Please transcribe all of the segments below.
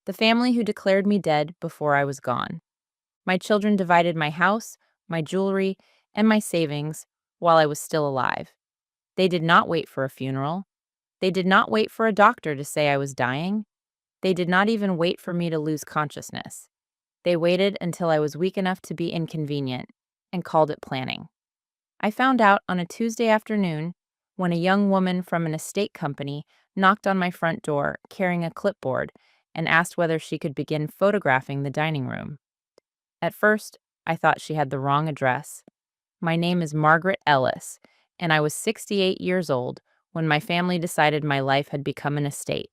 The family who declared me dead before I was gone. My children divided my house, my jewelry, and my savings while I was still alive. They did not wait for a funeral. They did not wait for a doctor to say I was dying. They did not even wait for me to lose consciousness. They waited until I was weak enough to be inconvenient and called it planning. I found out on a Tuesday afternoon when a young woman from an estate company knocked on my front door carrying a clipboard and asked whether she could begin photographing the dining room. At first, I thought she had the wrong address. My name is Margaret Ellis, and I was 68 years old when my family decided my life had become an estate.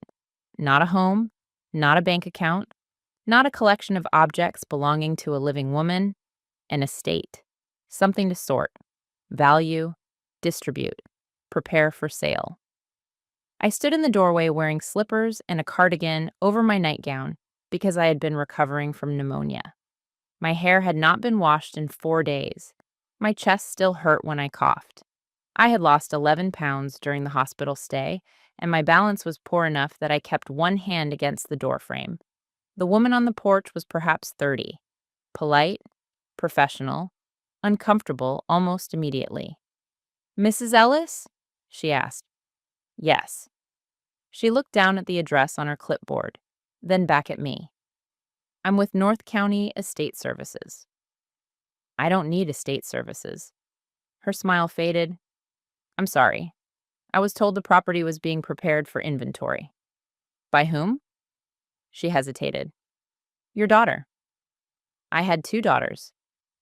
Not a home, not a bank account, not a collection of objects belonging to a living woman, an estate. Something to sort, value, distribute, prepare for sale. I stood in the doorway wearing slippers and a cardigan over my nightgown because I had been recovering from pneumonia. My hair had not been washed in 4 days. My chest still hurt when I coughed. I had lost 11 pounds during the hospital stay, and my balance was poor enough that I kept one hand against the doorframe. The woman on the porch was perhaps 30. Polite, professional, uncomfortable almost immediately. "Mrs. Ellis?" she asked. "Yes." She looked down at the address on her clipboard, then back at me. "I'm with North County Estate Services." "I don't need estate services." Her smile faded. "I'm sorry. I was told the property was being prepared for inventory." "By whom?" She hesitated. "Your daughter." I had 2 daughters.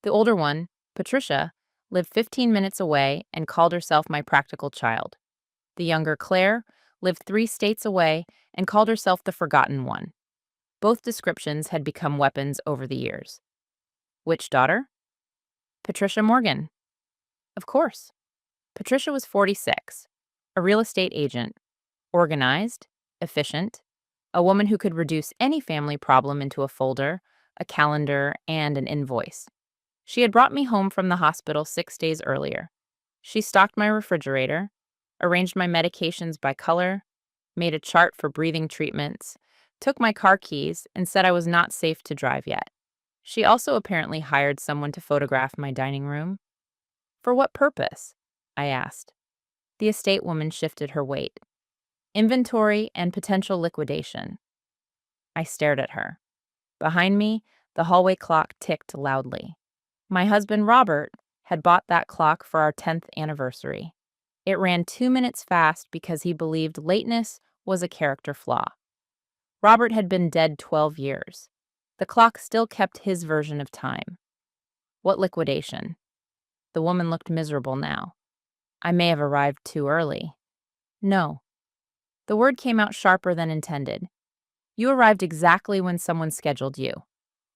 The older one, Patricia, lived 15 minutes away and called herself my practical child. The younger Claire lived 3 states away and called herself the forgotten one. Both descriptions had become weapons over the years. Which daughter? Patricia Morgan. Of course. Patricia was 46, a real estate agent, organized, efficient, a woman who could reduce any family problem into a folder, a calendar, and an invoice. She had brought me home from the hospital 6 days earlier. She stocked my refrigerator, arranged my medications by color, made a chart for breathing treatments, took my car keys, and said I was not safe to drive yet. She also apparently hired someone to photograph my dining room. For what purpose? I asked. The estate woman shifted her weight. Inventory and potential liquidation. I stared at her. Behind me, the hallway clock ticked loudly. My husband, Robert, had bought that clock for our 10th anniversary. It ran 2 minutes fast because he believed lateness was a character flaw. Robert had been dead 12 years. The clock still kept his version of time. What liquidation? The woman looked miserable now. I may have arrived too early. No. The word came out sharper than intended. You arrived exactly when someone scheduled you.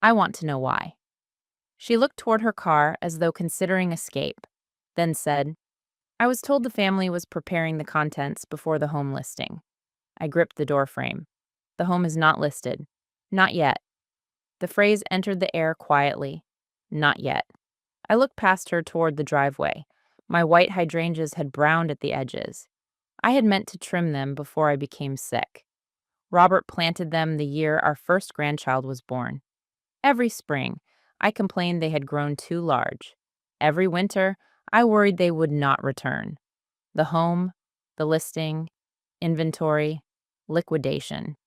I want to know why. She looked toward her car as though considering escape, then said, I was told the family was preparing the contents before the home listing. I gripped the doorframe. The home is not listed. Not yet. The phrase entered the air quietly. Not yet. I looked past her toward the driveway. My white hydrangeas had browned at the edges. I had meant to trim them before I became sick. Robert planted them the year our first grandchild was born. Every spring, I complained they had grown too large. Every winter, I worried they would not return. The home, the listing, inventory, liquidation.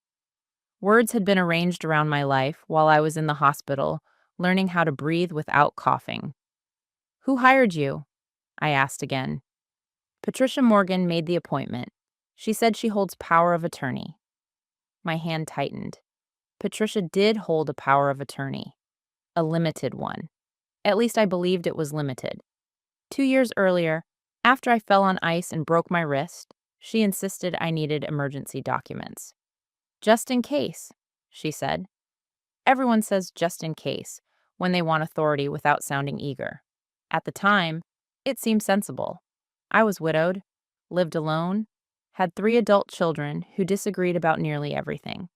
Words had been arranged around my life while I was in the hospital, learning how to breathe without coughing. Who hired you? I asked again. Patricia Morgan made the appointment. She said she holds power of attorney. My hand tightened. Patricia did hold a power of attorney. A limited one. At least I believed it was limited. 2 years earlier, after I fell on ice and broke my wrist, she insisted I needed emergency documents. Just in case, she said. Everyone says just in case when they want authority without sounding eager. At the time, it seemed sensible. I was widowed, lived alone, had 3 adult children who disagreed about nearly everything.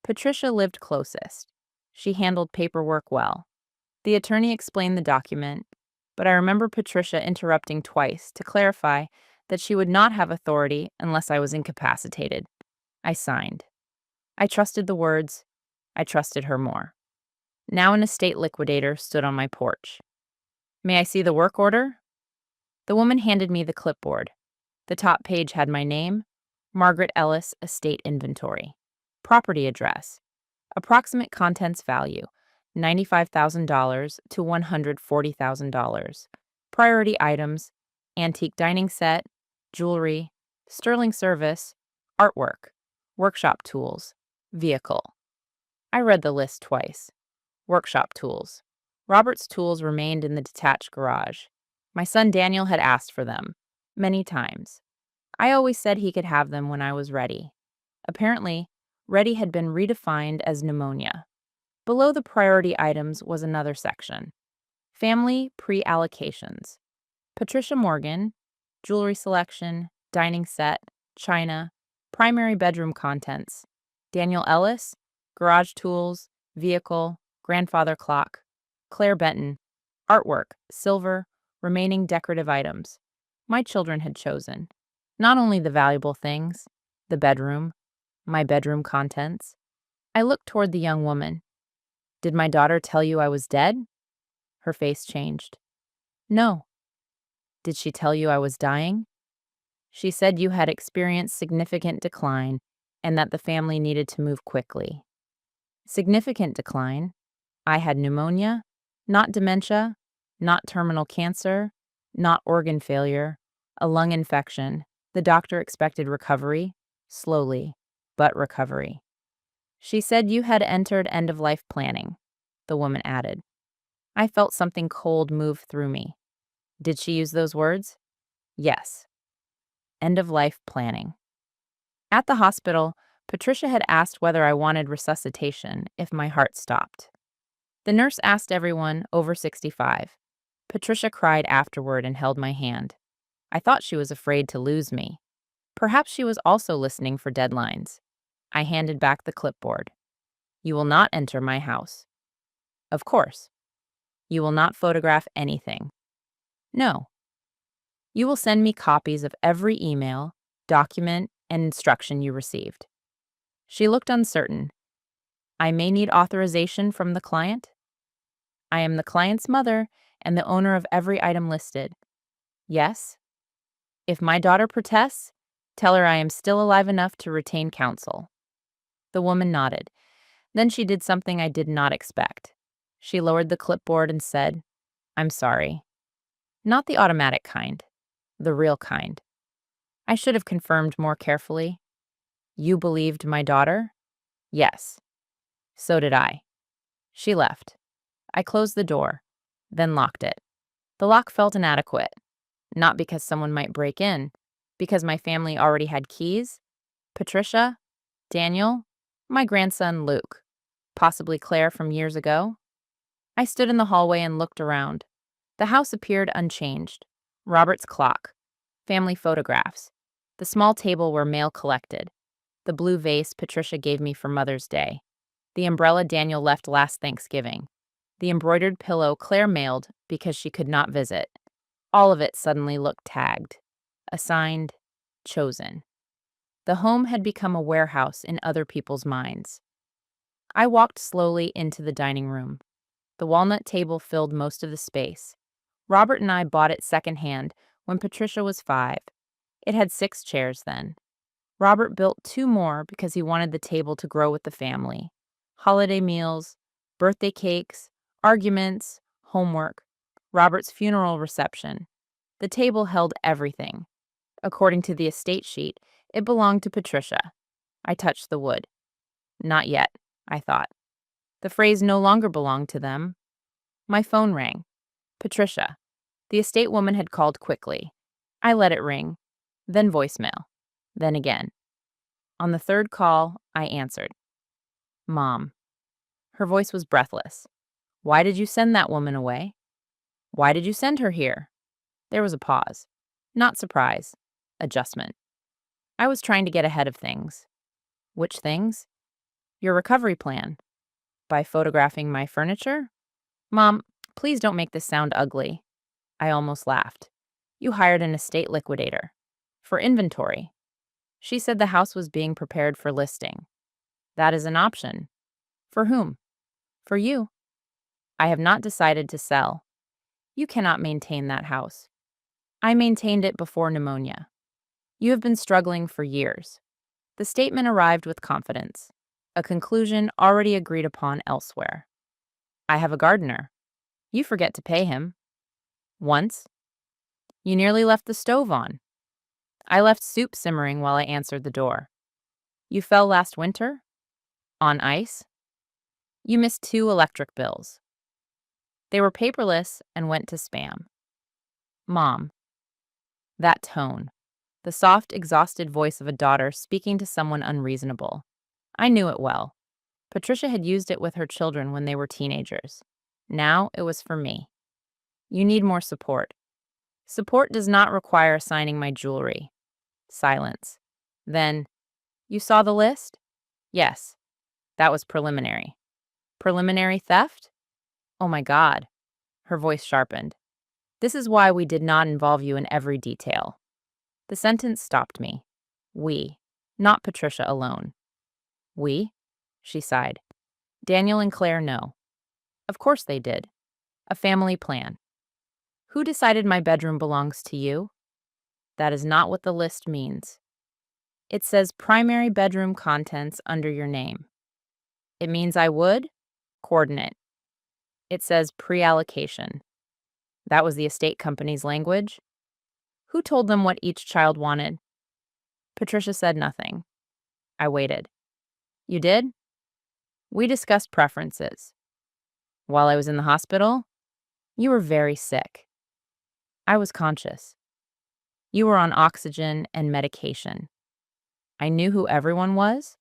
Patricia lived closest. She handled paperwork well. The attorney explained the document, but I remember Patricia interrupting twice to clarify that she would not have authority unless I was incapacitated. I signed. I trusted the words, I trusted her more. Now an estate liquidator stood on my porch. May I see the work order? The woman handed me the clipboard. The top page had my name, Margaret Ellis Estate Inventory, property address, approximate contents value, $95,000 to $140,000, priority items, antique dining set, jewelry, sterling service, artwork, workshop tools, vehicle. I read the list twice. Workshop tools. Robert's tools remained in the detached garage. My son Daniel had asked for them, many times. I always said he could have them when I was ready. Apparently, ready had been redefined as pneumonia. Below the priority items was another section. Family pre-allocations. Patricia Morgan, jewelry selection, dining set, china, primary bedroom contents. Daniel Ellis, garage tools, vehicle, grandfather clock. Claire Benton, artwork, silver, remaining decorative items. My children had chosen. Not only the valuable things, the bedroom, my bedroom contents. I looked toward the young woman. Did my daughter tell you I was dead? Her face changed. No. Did she tell you I was dying? She said you had experienced significant decline and that the family needed to move quickly. Significant decline? I had pneumonia, not dementia, not terminal cancer, not organ failure, a lung infection. The doctor expected recovery, slowly, but recovery. She said you had entered end-of-life planning, the woman added. I felt something cold move through me. Did she use those words? Yes. End-of-life planning. At the hospital, Patricia had asked whether I wanted resuscitation if my heart stopped. The nurse asked everyone over 65. Patricia cried afterward and held my hand. I thought she was afraid to lose me. Perhaps she was also listening for deadlines. I handed back the clipboard. You will not enter my house. Of course. You will not photograph anything. No. You will send me copies of every email, document, and instruction you received. She looked uncertain. I may need authorization from the client. I am the client's mother and the owner of every item listed. Yes. If my daughter protests, tell her I am still alive enough to retain counsel. The woman nodded. Then she did something I did not expect. She lowered the clipboard and said, I'm sorry. Not the automatic kind, the real kind. I should have confirmed more carefully. You believed my daughter? Yes. So did I. She left. I closed the door, then locked it. The lock felt inadequate, not because someone might break in, because my family already had keys. Patricia, Daniel, my grandson Luke, possibly Claire from years ago. I stood in the hallway and looked around. The house appeared unchanged. Robert's clock, family photographs, the small table where mail collected, the blue vase Patricia gave me for Mother's Day, the umbrella Daniel left last Thanksgiving, the embroidered pillow Claire mailed because she could not visit. All of it suddenly looked tagged, assigned, chosen. The home had become a warehouse in other people's minds. I walked slowly into the dining room. The walnut table filled most of the space. Robert and I bought it secondhand when Patricia was 5. It had 6 chairs then. Robert built 2 more because he wanted the table to grow with the family. Holiday meals, birthday cakes, arguments, homework, Robert's funeral reception. The table held everything. According to the estate sheet, it belonged to Patricia. I touched the wood. Not yet, I thought. The phrase no longer belonged to them. My phone rang. Patricia. The estate woman had called quickly. I let it ring, then voicemail, then again. On the 3rd call, I answered. Mom. Her voice was breathless. Why did you send that woman away? Why did you send her here? There was a pause. Not surprise. Adjustment. I was trying to get ahead of things. Which things? Your recovery plan. By photographing my furniture? Mom, please don't make this sound ugly. I almost laughed. You hired an estate liquidator. For inventory. She said the house was being prepared for listing. That is an option. For whom? For you. I have not decided to sell. You cannot maintain that house. I maintained it before pneumonia. You have been struggling for years. The statement arrived with confidence, a conclusion already agreed upon elsewhere. I have a gardener. You forget to pay him. Once. You nearly left the stove on. I left soup simmering while I answered the door. You fell last winter? On ice? You missed 2 electric bills. They were paperless and went to spam. Mom. That tone. The soft, exhausted voice of a daughter speaking to someone unreasonable. I knew it well. Patricia had used it with her children when they were teenagers. Now it was for me. You need more support. Support does not require assigning my jewelry. Silence. Then, you saw the list? Yes. That was preliminary. Preliminary theft? Oh my God. Her voice sharpened. This is why we did not involve you in every detail. The sentence stopped me. We, not Patricia alone. We? She sighed. Daniel and Claire know. Of course they did. A family plan. Who decided my bedroom belongs to you? That is not what the list means. It says primary bedroom contents under your name. It means I would? Coordinate. It says pre-allocation. That was the estate company's language. Who told them what each child wanted? Patricia said nothing. I waited. You did? We discussed preferences. While I was in the hospital? You were very sick. I was conscious. You were on oxygen and medication. I knew who everyone was.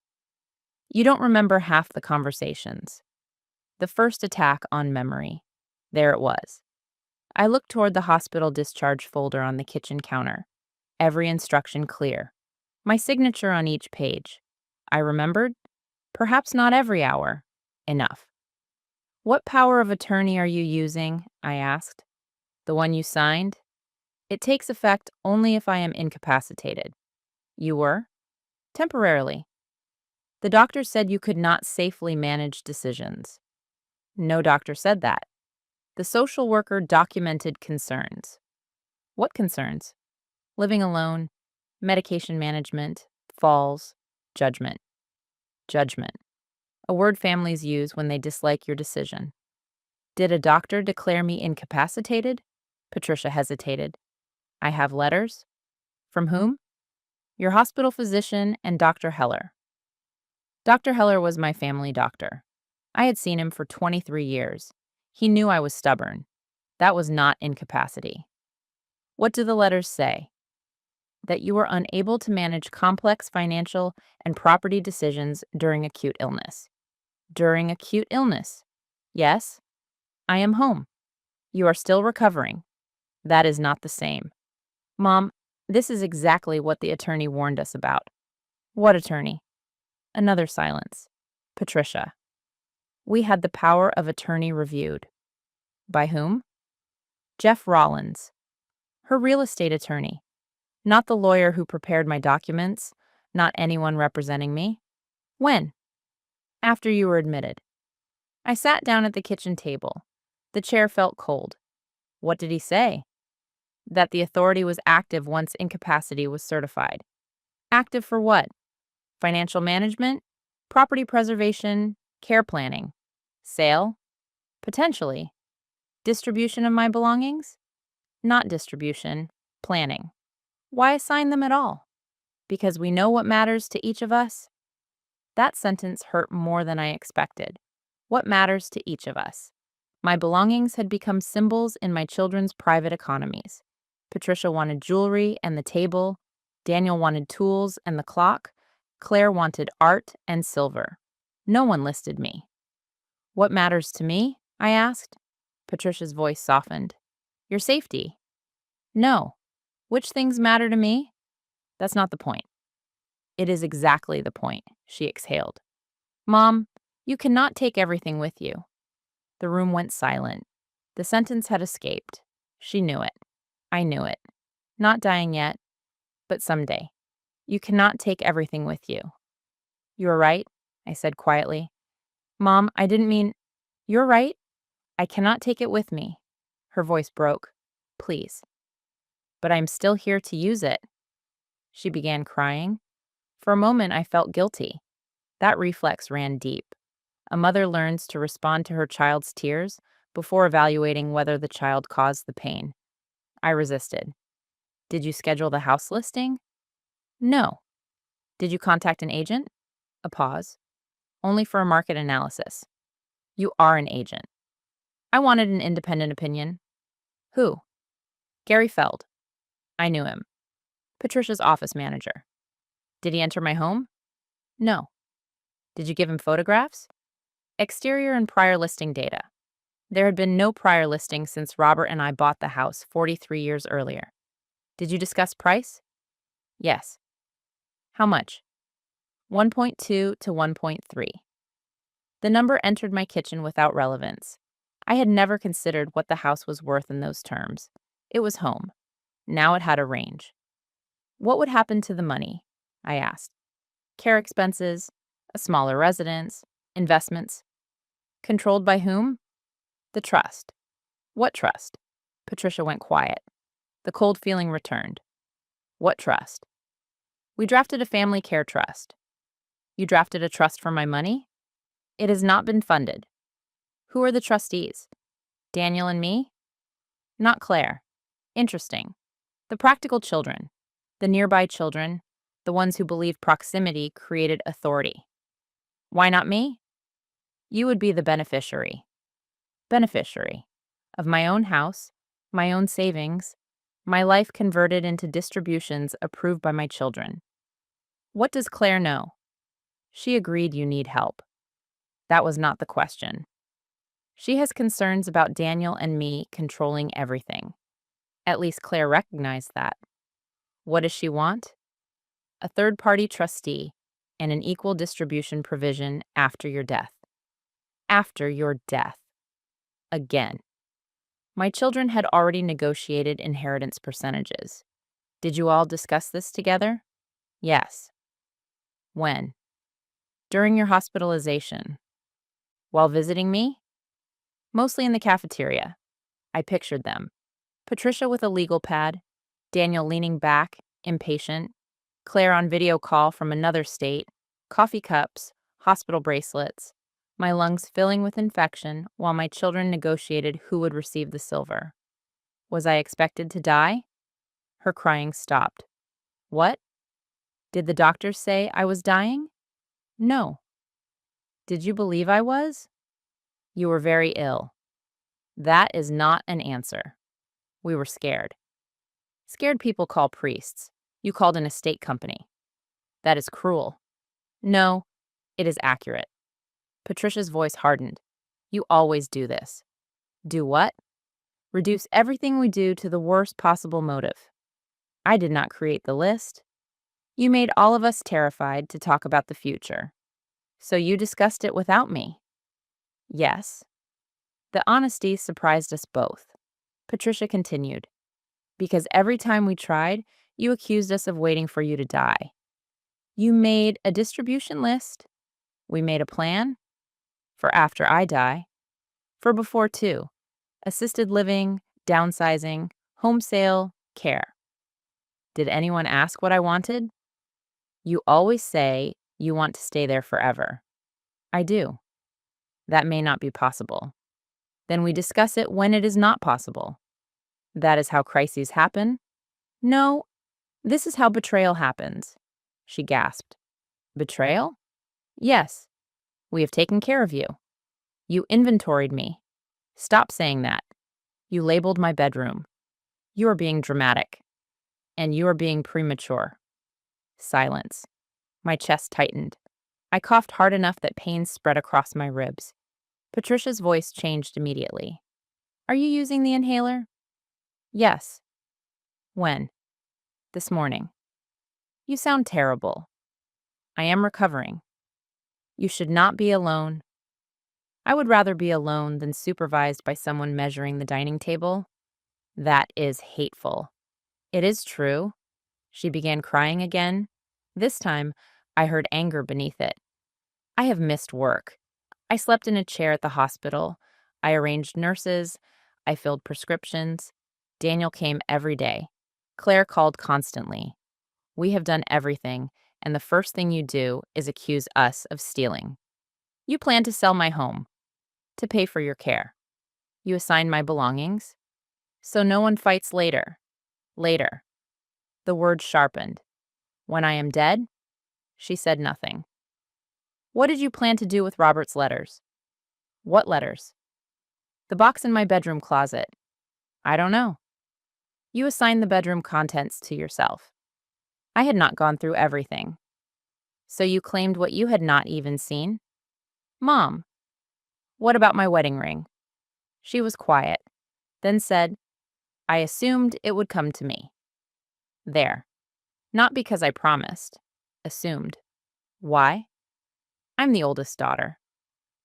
You don't remember half the conversations. The first attack on memory. There it was. I looked toward the hospital discharge folder on the kitchen counter. Every instruction clear. My signature on each page. I remembered. Perhaps not every hour. Enough. What power of attorney are you using? I asked. The one you signed? It takes effect only if I am incapacitated. You were? Temporarily. The doctor said you could not safely manage decisions. No doctor said that. The social worker documented concerns. What concerns? Living alone, medication management, falls, judgment. Judgment. A word families use when they dislike your decision. Did a doctor declare me incapacitated? Patricia hesitated. I have letters. From whom? Your hospital physician and Dr. Heller. Dr. Heller was my family doctor. I had seen him for 23 years. He knew I was stubborn. That was not incapacity. What do the letters say? That you were unable to manage complex financial and property decisions during acute illness. During acute illness. Yes, I am home. You are still recovering. That is not the same. Mom, this is exactly what the attorney warned us about. What attorney? Another silence. Patricia. We had the power of attorney reviewed. By whom? Jeff Rollins. Her real estate attorney. Not the lawyer who prepared my documents, not anyone representing me. When? After you were admitted. I sat down at the kitchen table. The chair felt cold. What did he say? That the authority was active once incapacity was certified. Active for what? Financial management? Property preservation? Care planning? Sale? Potentially. Distribution of my belongings? Not distribution, planning. Why assign them at all? Because we know what matters to each of us? That sentence hurt more than I expected. What matters to each of us? My belongings had become symbols in my children's private economies. Patricia wanted jewelry and the table. Daniel wanted tools and the clock. Claire wanted art and silver. No one listed me. What matters to me? I asked. Patricia's voice softened. Your safety. No. Which things matter to me? That's not the point. It is exactly the point, she exhaled. Mom, you cannot take everything with you. The room went silent. The sentence had escaped. She knew it. I knew it. Not dying yet, but someday. You cannot take everything with you. You are right, I said quietly. Mom, I didn't mean. You're right. I cannot take it with me. Her voice broke. Please. But I'm still here to use it. She began crying. For a moment, I felt guilty. That reflex ran deep. A mother learns to respond to her child's tears before evaluating whether the child caused the pain. I resisted. Did you schedule the house listing? No. Did you contact an agent? A pause. Only for a market analysis. You are an agent. I wanted an independent opinion. Who? Gary Feld. I knew him. Patricia's office manager. Did he enter my home? No. Did you give him photographs? Exterior and prior listing data. There had been no prior listing since Robert and I bought the house 43 years earlier. Did you discuss price? Yes. How much? 1.2 to 1.3. The number entered my kitchen without relevance. I had never considered what the house was worth in those terms. It was home. Now it had a range. What would happen to the money? I asked. Care expenses, a smaller residence, investments. Controlled by whom? The trust. What trust? Patricia went quiet. The cold feeling returned. What trust? We drafted a family care trust. You drafted a trust for my money? It has not been funded. Who are the trustees? Daniel and me? Not Claire. Interesting. The practical children. The nearby children. The ones who believe proximity created authority. Why not me? You would be the beneficiary. Beneficiary. Of my own house, my own savings, my life converted into distributions approved by my children. What does Claire know? She agreed you need help. That was not the question. She has concerns about Daniel and me controlling everything. At least Claire recognized that. What does she want? A third-party trustee and an equal distribution provision after your death. After your death. Again. My children had already negotiated inheritance percentages. Did you all discuss this together? Yes. When? During your hospitalization. While visiting me? Mostly in the cafeteria. I pictured them. Patricia with a legal pad, Daniel leaning back, impatient, Claire on video call from another state, coffee cups, hospital bracelets, my lungs filling with infection while my children negotiated who would receive the silver. Was I expected to die? Her crying stopped. What? Did the doctors say I was dying? No. Did you believe I was? You were very ill. That is not an answer. We were scared. Scared people call priests. You called an estate company. That is cruel. No, it is accurate. Patricia's voice hardened. You always do this. Do what? Reduce everything we do to the worst possible motive. I did not create the list. You made all of us terrified to talk about the future. So you discussed it without me. Yes. The honesty surprised us both. Patricia continued. Because every time we tried, you accused us of waiting for you to die. You made a distribution list. We made a plan. For after I die. For before too. Assisted living, downsizing, home sale, care. Did anyone ask what I wanted? You always say you want to stay there forever. I do. That may not be possible. Then we discuss it when it is not possible. That is how crises happen? No, this is how betrayal happens. She gasped. Betrayal? Yes. We have taken care of you. You inventoried me. Stop saying that. You labeled my bedroom. You are being dramatic. And you are being premature. Silence. My chest tightened. I coughed hard enough that pain spread across my ribs. Patricia's voice changed immediately. Are you using the inhaler? Yes. When? This morning. You sound terrible. I am recovering. You should not be alone. I would rather be alone than supervised by someone measuring the dining table. That is hateful. It is true. She began crying again. This time, I heard anger beneath it. I have missed work. I slept in a chair at the hospital. I arranged nurses. I filled prescriptions. Daniel came every day. Claire called constantly. We have done everything, and the first thing you do is accuse us of stealing. You plan to sell my home, to pay for your care. You assign my belongings, so no one fights later. Later. The word sharpened. When I am dead? She said nothing. What did you plan to do with Robert's letters? What letters? The box in my bedroom closet. I don't know. You assigned the bedroom contents to yourself. I had not gone through everything. So you claimed what you had not even seen? Mom, what about my wedding ring? She was quiet, then said, I assumed it would come to me. There. Not because I promised. Assumed. Why? I'm the oldest daughter.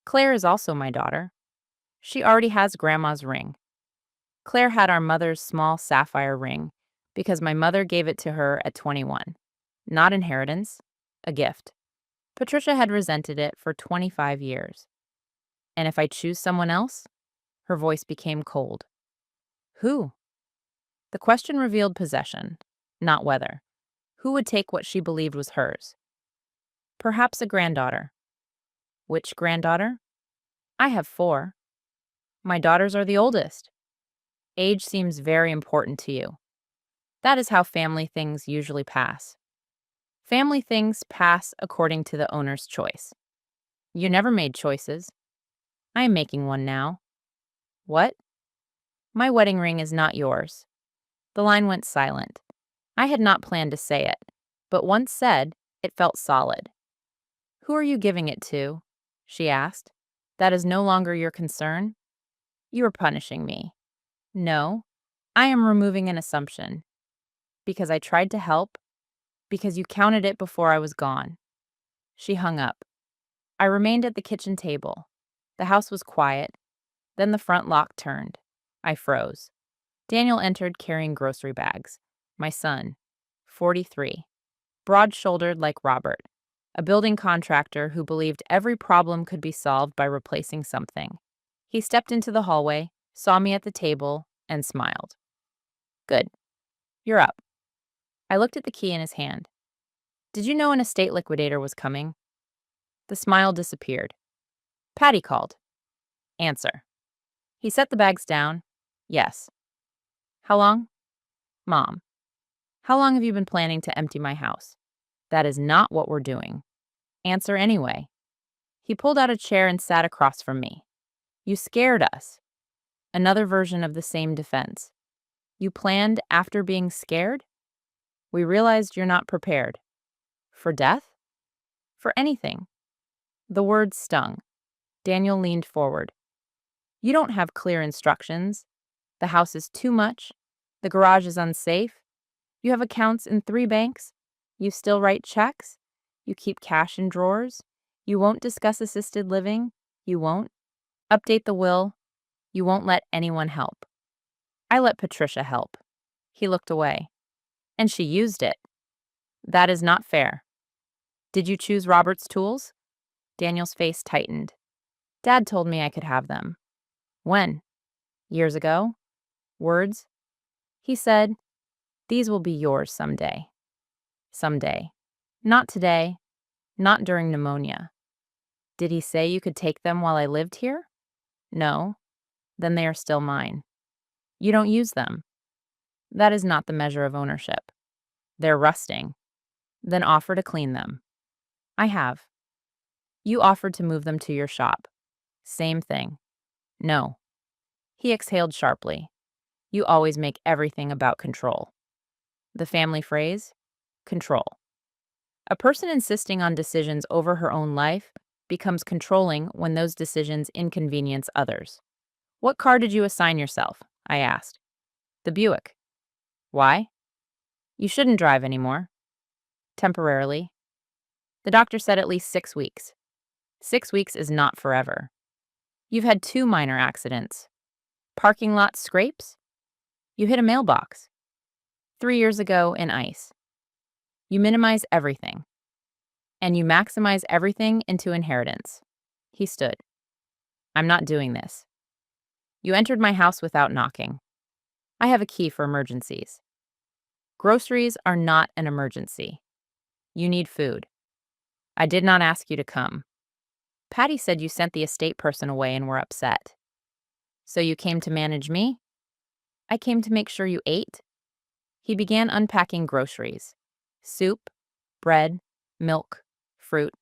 Claire is also my daughter. She already has Grandma's ring. Claire had our mother's small sapphire ring because my mother gave it to her at 21. Not inheritance, a gift. Patricia had resented it for 25 years. And if I choose someone else? Her voice became cold. Who? The question revealed possession, not whether. Who would take what she believed was hers? Perhaps a granddaughter. Which granddaughter? I have 4. My daughters are the oldest. Age seems very important to you. That is how family things usually pass. Family things pass according to the owner's choice. You never made choices. I am making one now. What? My wedding ring is not yours. The line went silent. I had not planned to say it, but once said, it felt solid. Who are you giving it to? She asked. That is no longer your concern? You are punishing me. No, I am removing an assumption. Because I tried to help, because you counted it before I was gone. She hung up. I remained at the kitchen table. The house was quiet. Then the front lock turned. I froze. Daniel entered carrying grocery bags. My son, 43, broad-shouldered like Robert, a building contractor who believed every problem could be solved by replacing something. He stepped into the hallway, saw me at the table, and smiled. Good. You're up. I looked at the key in his hand. Did you know an estate liquidator was coming? The smile disappeared. Patty called. Answer. He set the bags down. Yes. How long? Mom. How long have you been planning to empty my house? That is not what we're doing. Answer anyway. He pulled out a chair and sat across from me. You scared us. Another version of the same defense. You planned after being scared? We realized you're not prepared. For death? For anything. The words stung. Daniel leaned forward. You don't have clear instructions. The house is too much. The garage is unsafe. You have accounts in 3 banks. You still write checks. You keep cash in drawers. You won't discuss assisted living. You won't update the will. You won't let anyone help. I let Patricia help. He looked away. And she used it. That is not fair. Did you choose Robert's tools? Daniel's face tightened. Dad told me I could have them. When? Years ago? Words? He said, these will be yours someday. Someday. Not today. Not during pneumonia. Did he say you could take them while I lived here? No. Then they are still mine. You don't use them. That is not the measure of ownership. They're rusting. Then offer to clean them. I have. You offered to move them to your shop. Same thing. No. He exhaled sharply. You always make everything about control. The family phrase? Control. A person insisting on decisions over her own life becomes controlling when those decisions inconvenience others. What car did you assign yourself? I asked. The Buick. Why? You shouldn't drive anymore. Temporarily. The doctor said at least 6 weeks. 6 weeks is not forever. You've had 2 minor accidents. Parking lot scrapes? You hit a mailbox. 3 years ago in ice. You minimize everything. And you maximize everything into inheritance. He stood. I'm not doing this. You entered my house without knocking. I have a key for emergencies. Groceries are not an emergency. You need food. I did not ask you to come. Patty said you sent the estate person away and were upset. So you came to manage me? I came to make sure you ate. He began unpacking groceries: soup, bread, milk, fruit,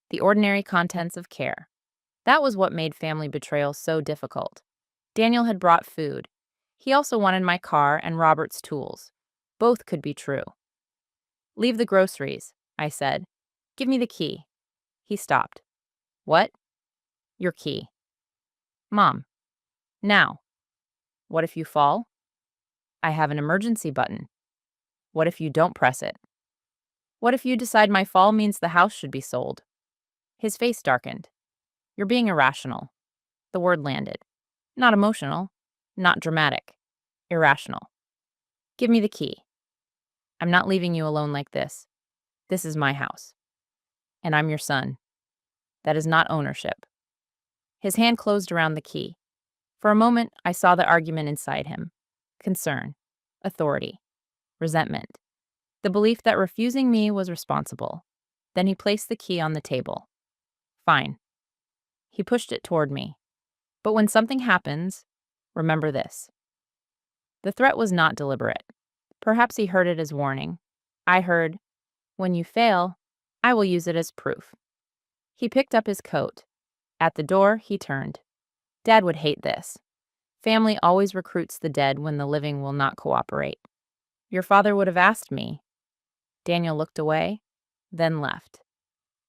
the ordinary contents of care. That was what made family betrayal so difficult. Daniel had brought food. He also wanted my car and Robert's tools. Both could be true. Leave the groceries, I said. Give me the key. He stopped. What? Your key. Mom. Now. What if you fall? I have an emergency button. What if you don't press it? What if you decide my fall means the house should be sold? His face darkened. You're being irrational. The word landed. Not emotional. Not dramatic. Irrational. Give me the key. I'm not leaving you alone like this. This is my house. And I'm your son. That is not ownership. His hand closed around the key. For a moment, I saw the argument inside him: concern, authority, resentment, the belief that refusing me was responsible. Then he placed the key on the table. Fine. He pushed it toward me. But when something happens, remember this. The threat was not deliberate. Perhaps he heard it as warning. I heard, when you fail, I will use it as proof. He picked up his coat. At the door, he turned. Dad would hate this. Family always recruits the dead when the living will not cooperate. Your father would have asked me. Daniel looked away, then left.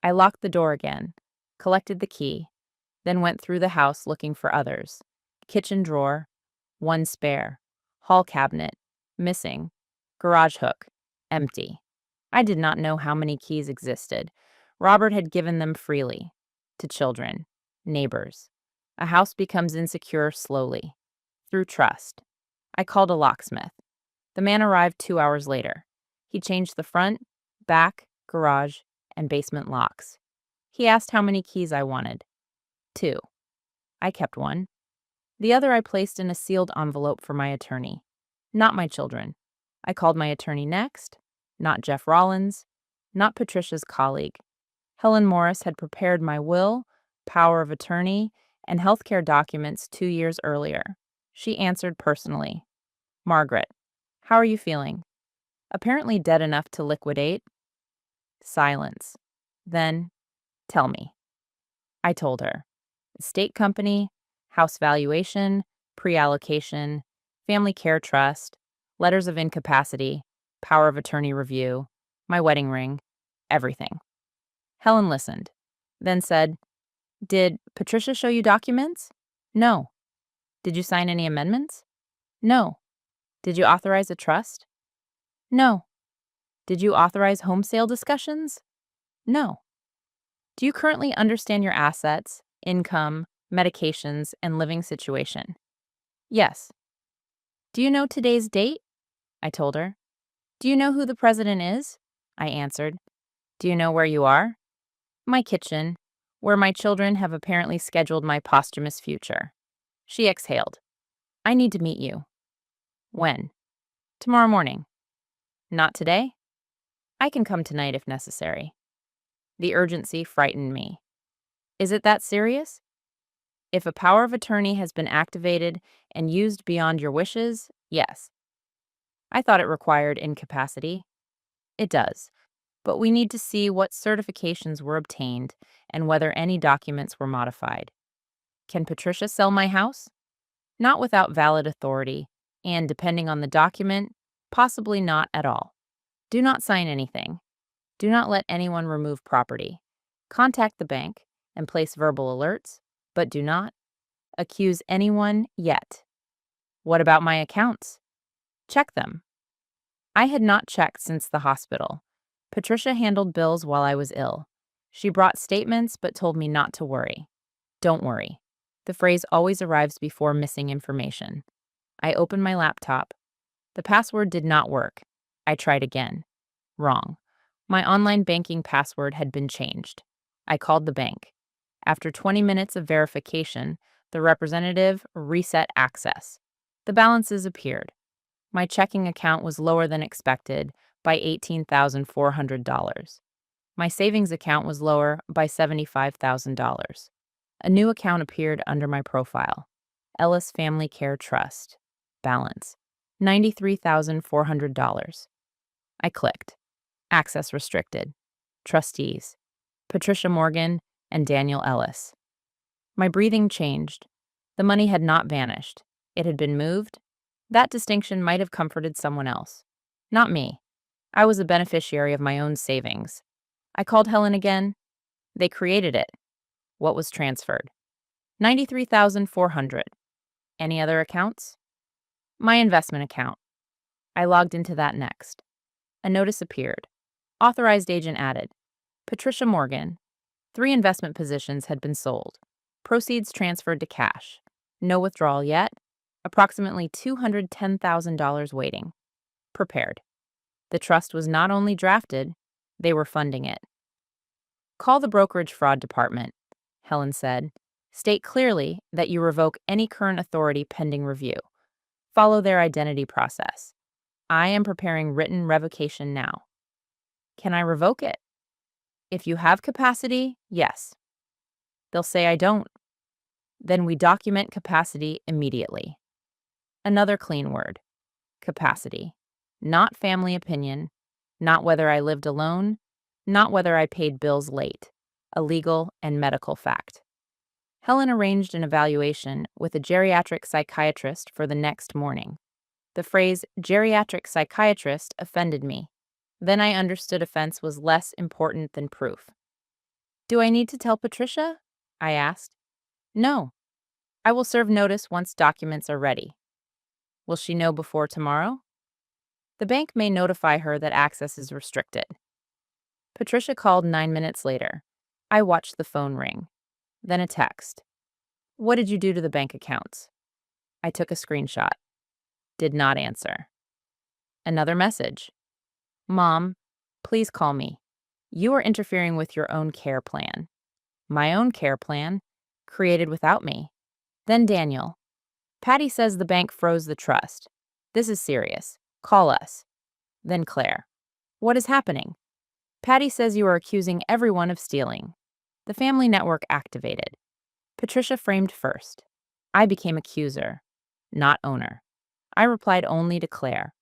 I locked the door again, collected the key, then went through the house looking for others. Kitchen drawer, one spare. Hall cabinet, missing. Garage hook, empty. I did not know how many keys existed. Robert had given them freely. To children, neighbors. A house becomes insecure slowly. Through trust. I called a locksmith. The man arrived 2 hours later. He changed the front, back, garage, and basement locks. He asked how many keys I wanted. 2. I kept one. The other I placed in a sealed envelope for my attorney. Not my children. I called my attorney next. Not Jeff Rollins. Not Patricia's colleague. Helen Morris had prepared my will, power of attorney, and healthcare documents 2 years earlier. She answered personally. Margaret, how are you feeling? Apparently dead enough to liquidate. Silence. Then, tell me. I told her. Estate company, house valuation, pre-allocation, family care trust, letters of incapacity, power of attorney review, my wedding ring, everything. Helen listened, then said, Did Patricia show you documents? No. Did you sign any amendments? No. Did you authorize a trust? No. Did you authorize home sale discussions? No. Do you currently understand your assets, income, medications, and living situation? Yes. Do you know today's date? I told her. Do you know who the president is? I answered. Do you know where you are? My kitchen, where my children have apparently scheduled my posthumous future. She exhaled. I need to meet you. When? Tomorrow morning. Not today? I can come tonight if necessary. The urgency frightened me. Is it that serious? If a power of attorney has been activated and used beyond your wishes, yes. I thought it required incapacity. It does, but we need to see what certifications were obtained and whether any documents were modified. Can Patricia sell my house? Not without valid authority, and depending on the document, possibly not at all. Do not sign anything. Do not let anyone remove property. Contact the bank and place verbal alerts, but do not accuse anyone yet. What about my accounts? Check them. I had not checked since the hospital. Patricia handled bills while I was ill. She brought statements but told me not to worry. Don't worry. The phrase always arrives before missing information. I opened my laptop. The password did not work. I tried again. Wrong. My online banking password had been changed. I called the bank. After 20 minutes of verification, the representative reset access. The balances appeared. My checking account was lower than expected by $18,400. My savings account was lower by $75,000. A new account appeared under my profile. Ellis Family Care Trust. Balance $93,400. I clicked. Access restricted. Trustees Patricia Morgan and Daniel Ellis. My breathing changed. The money had not vanished. It had been moved. That distinction might have comforted someone else. Not me. I was a beneficiary of my own savings. I called Helen again. They created it. What was transferred? 93,400. Any other accounts? My investment account. I logged into that next. A notice appeared. Authorized agent added. Patricia Morgan. 3 investment positions had been sold. Proceeds transferred to cash. No withdrawal yet. Approximately $210,000 waiting. Prepared. The trust was not only drafted, they were funding it. Call the brokerage fraud department, Helen said. State clearly that you revoke any current authority pending review. Follow their identity process. I am preparing written revocation now. Can I revoke it? If you have capacity, yes. They'll say I don't. Then we document capacity immediately. Another clean word. Capacity. Not family opinion, not whether I lived alone, not whether I paid bills late. A legal and medical fact. Helen arranged an evaluation with a geriatric psychiatrist for the next morning. The phrase geriatric psychiatrist offended me. Then I understood offense was less important than proof. Do I need to tell Patricia? I asked. No. I will serve notice once documents are ready. Will she know before tomorrow? The bank may notify her that access is restricted. Patricia called 9 minutes later. I watched the phone ring. Then a text. What did you do to the bank accounts? I took a screenshot. Did not answer. Another message. Mom, please call me. You are interfering with your own care plan. My own care plan? Created without me. Then Daniel. Patty says the bank froze the trust. This is serious. Call us. Then Claire. What is happening? Patty says you are accusing everyone of stealing. The family network activated. Patricia framed first. I became accuser, not owner. I replied only to Claire.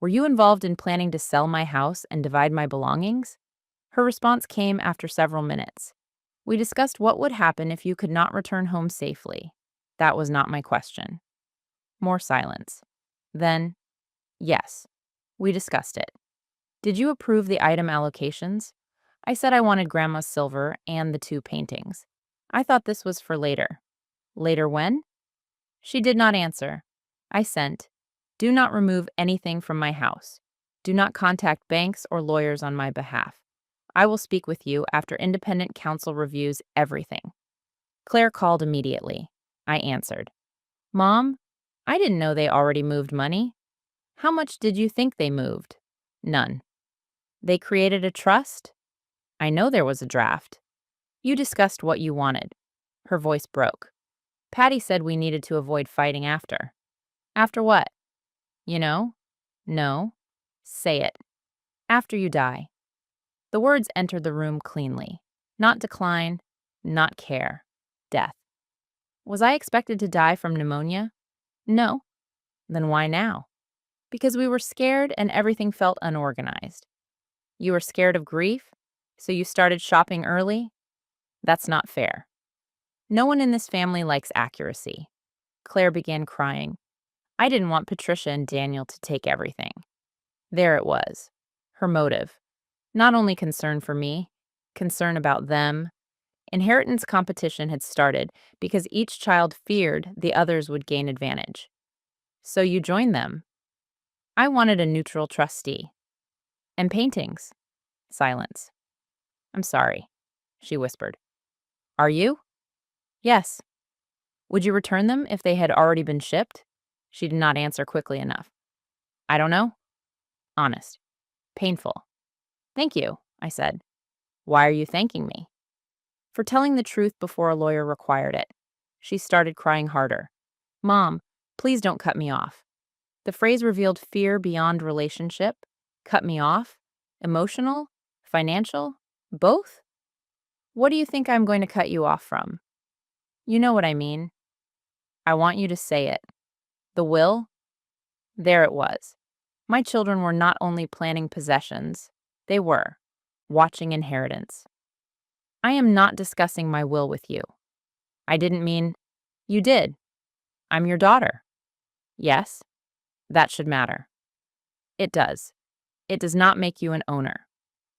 Were you involved in planning to sell my house and divide my belongings? Her response came after several minutes. We discussed what would happen if you could not return home safely. That was not my question. More silence. Then, yes, we discussed it. Did you approve the item allocations? I said I wanted Grandma's silver and the 2 paintings. I thought this was for later. Later when? She did not answer. I sent, do not remove anything from my house. Do not contact banks or lawyers on my behalf. I will speak with you after independent counsel reviews everything. Claire called immediately. I answered. Mom, I didn't know they already moved money. How much did you think they moved? None. They created a trust? I know there was a draft. You discussed what you wanted. Her voice broke. Patty said we needed to avoid fighting after. After what? You know? No. Say it. After you die. The words entered the room cleanly. Not decline, not care. Death. Was I expected to die from pneumonia? No. Then why now? Because we were scared and everything felt unorganized. You were scared of grief, so you started shopping early? That's not fair. No one in this family likes accuracy. Claire began crying. I didn't want Patricia and Daniel to take everything. There it was. Her motive. Not only concern for me, concern about them. Inheritance competition had started because each child feared the others would gain advantage. So you joined them. I wanted a neutral trustee. And paintings. Silence. I'm sorry, she whispered. Are you? Yes. Would you return them if they had already been shipped? She did not answer quickly enough. I don't know. Honest. Painful. Thank you, I said. Why are you thanking me? For telling the truth before a lawyer required it. She started crying harder. Mom, please don't cut me off. The phrase revealed fear beyond relationship. Cut me off? Emotional? Financial? Both? What do you think I'm going to cut you off from? You know what I mean. I want you to say it. The will? There it was. My children were not only planning possessions, they were watching inheritance. I am not discussing my will with you. I didn't mean, you did. I'm your daughter. Yes, that should matter. It does. It does not make you an owner.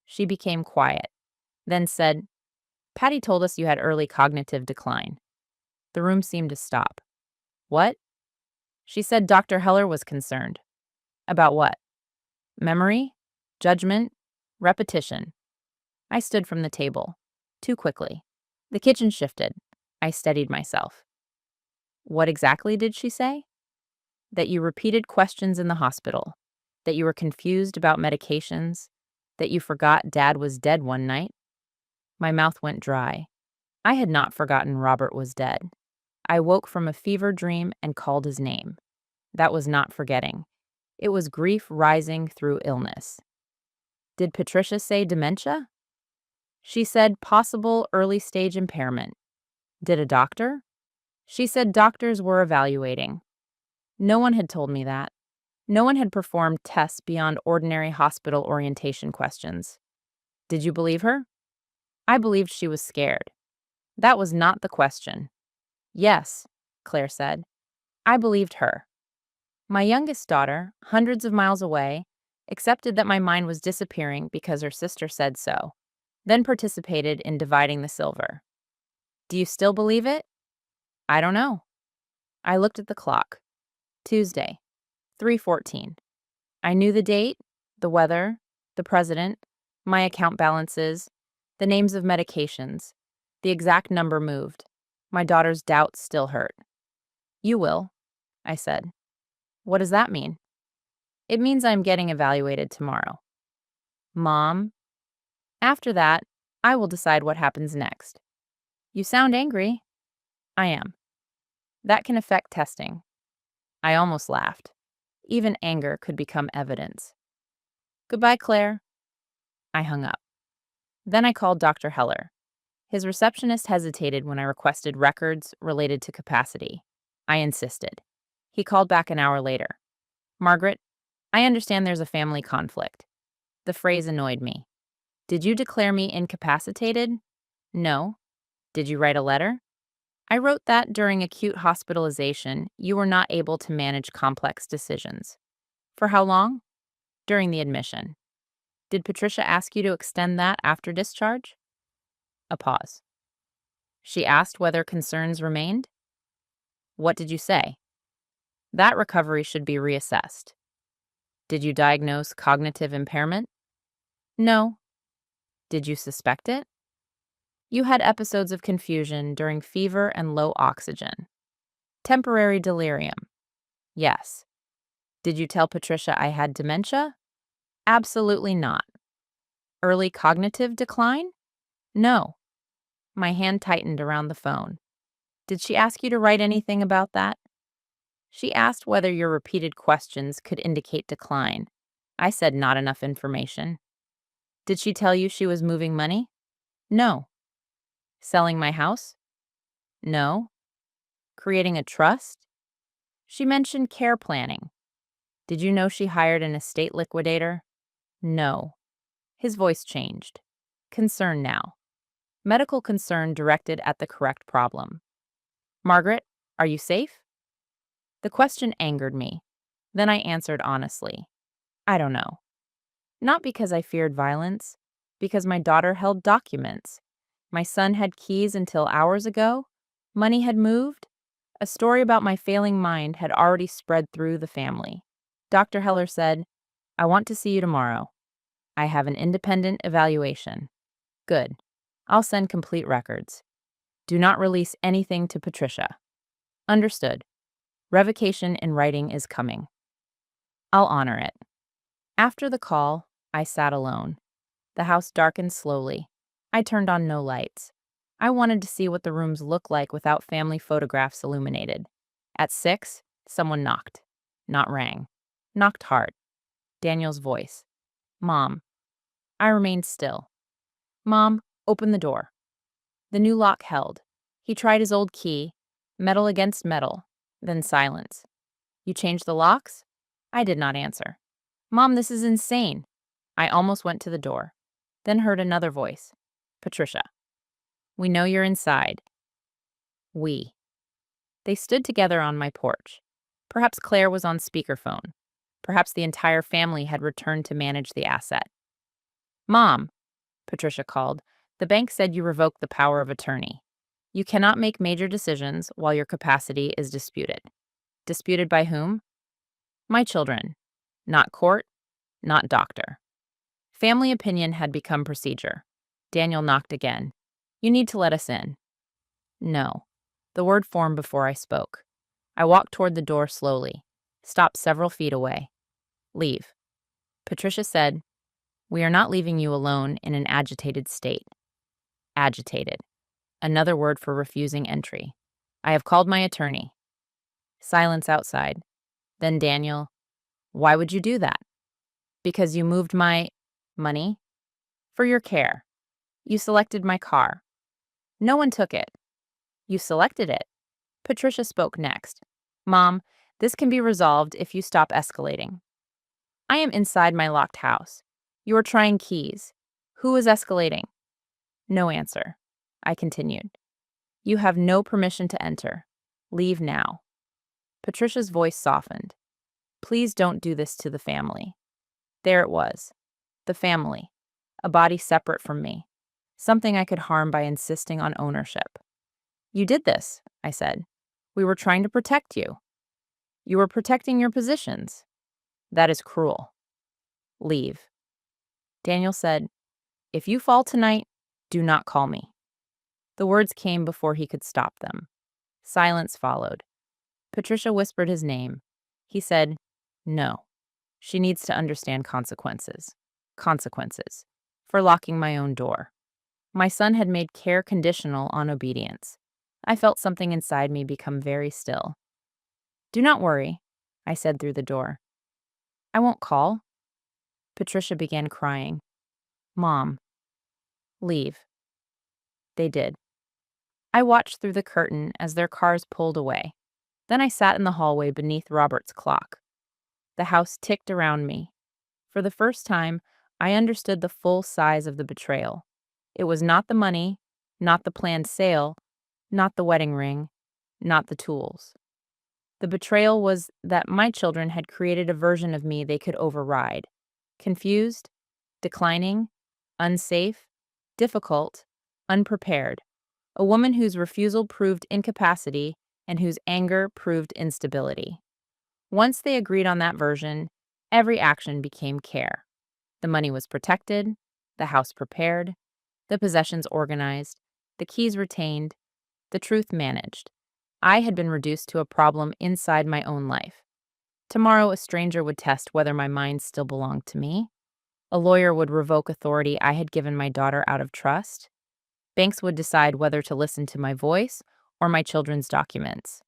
She became quiet, then said, Patty told us you had early cognitive decline. The room seemed to stop. What? She said Dr. Heller was concerned. About what? Memory? Judgment? Repetition. I stood from the table. Too quickly. The kitchen shifted. I steadied myself. What exactly did she say? That you repeated questions in the hospital. That you were confused about medications. That you forgot Dad was dead one night. My mouth went dry. I had not forgotten Robert was dead. I woke from a fever dream and called his name. That was not forgetting. It was grief rising through illness. Did Patricia say dementia? She said possible early stage impairment. Did a doctor? She said doctors were evaluating. No one had told me that. No one had performed tests beyond ordinary hospital orientation questions. Did you believe her? I believed she was scared. That was not the question. Yes, Claire said. I believed her. My youngest daughter, hundreds of miles away, accepted that my mind was disappearing because her sister said so, then participated in dividing the silver. Do you still believe it? I don't know. I looked at the clock. Tuesday, 3:14. I knew the date, the weather, the president, my account balances, the names of medications. The exact number moved. My daughter's doubts still hurt. You will, I said. What does that mean? It means I'm getting evaluated tomorrow. Mom, after that, I will decide what happens next. You sound angry. I am. That can affect testing. I almost laughed. Even anger could become evidence. Goodbye, Claire. I hung up. Then I called Dr. Heller. His receptionist hesitated when I requested records related to capacity. I insisted. He called back an hour later. Margaret, I understand there's a family conflict. The phrase annoyed me. Did you declare me incapacitated? No. Did you write a letter? I wrote that during acute hospitalization, you were not able to manage complex decisions. For how long? During the admission. Did Patricia ask you to extend that after discharge? A pause. She asked whether concerns remained? What did you say? That recovery should be reassessed. Did you diagnose cognitive impairment? No. Did you suspect it? You had episodes of confusion during fever and low oxygen. Temporary delirium. Yes. Did you tell Patricia I had dementia? Absolutely not. Early cognitive decline? No. My hand tightened around the phone. Did she ask you to write anything about that? She asked whether your repeated questions could indicate decline. I said not enough information. Did she tell you she was moving money? No. Selling my house? No. Creating a trust? She mentioned care planning. Did you know she hired an estate liquidator? No. His voice changed. Concern now. Medical concern directed at the correct problem. Margaret, are you safe? The question angered me. Then I answered honestly. I don't know. Not because I feared violence, because my daughter held documents. My son had keys until hours ago. Money had moved. A story about my failing mind had already spread through the family. Dr. Heller said, I want to see you tomorrow. I have an independent evaluation. Good. I'll send complete records. Do not release anything to Patricia. Understood. Revocation in writing is coming. I'll honor it. After the call, I sat alone. The house darkened slowly. I turned on no lights. I wanted to see what the rooms look like without family photographs illuminated. At 6, someone knocked. Not rang. Knocked hard. Daniel's voice. Mom. I remained still. Mom, open the door. The new lock held. He tried his old key, metal against metal, then silence. You changed the locks? I did not answer. Mom, this is insane. I almost went to the door, then heard another voice. Patricia. We know you're inside. We. They stood together on my porch. Perhaps Claire was on speakerphone. Perhaps the entire family had returned to manage the asset. Mom, Patricia called, the bank said you revoked the power of attorney. You cannot make major decisions while your capacity is disputed. Disputed by whom? My children. Not court, not doctor. Family opinion had become procedure. Daniel knocked again. You need to let us in. No. The word formed before I spoke. I walked toward the door slowly, stopped several feet away. Leave. Patricia said, we are not leaving you alone in an agitated state. Agitated. Another word for refusing entry. I have called my attorney. Silence outside. Then Daniel, why would you do that? Because you moved my money? For your care. You selected my car. No one took it. You selected it. Patricia spoke next. Mom, this can be resolved if you stop escalating. I am inside my locked house. You are trying keys. Who is escalating? No answer. I continued. You have no permission to enter. Leave now. Patricia's voice softened. Please don't do this to the family. There it was. The family. A body separate from me. Something I could harm by insisting on ownership. You did this, I said. We were trying to protect you. You were protecting your positions. That is cruel. Leave. Daniel said, if you fall tonight, do not call me. The words came before he could stop them. Silence followed. Patricia whispered his name. He said, no. She needs to understand consequences. Consequences. For locking my own door. My son had made care conditional on obedience. I felt something inside me become very still. Do not worry, I said through the door. I won't call. Patricia began crying. Mom. Leave. They did. I watched through the curtain as their cars pulled away. Then I sat in the hallway beneath Robert's clock. The house ticked around me. For the first time, I understood the full size of the betrayal. It was not the money, not the planned sale, not the wedding ring, not the tools. The betrayal was that my children had created a version of me they could override. Confused, declining, unsafe, difficult, unprepared. A woman whose refusal proved incapacity and whose anger proved instability. Once they agreed on that version, every action became care. The money was protected, the house prepared, the possessions organized, the keys retained, the truth managed. I had been reduced to a problem inside my own life. Tomorrow, a stranger would test whether my mind still belonged to me. A lawyer would revoke authority I had given my daughter out of trust. Banks would decide whether to listen to my voice or my children's documents.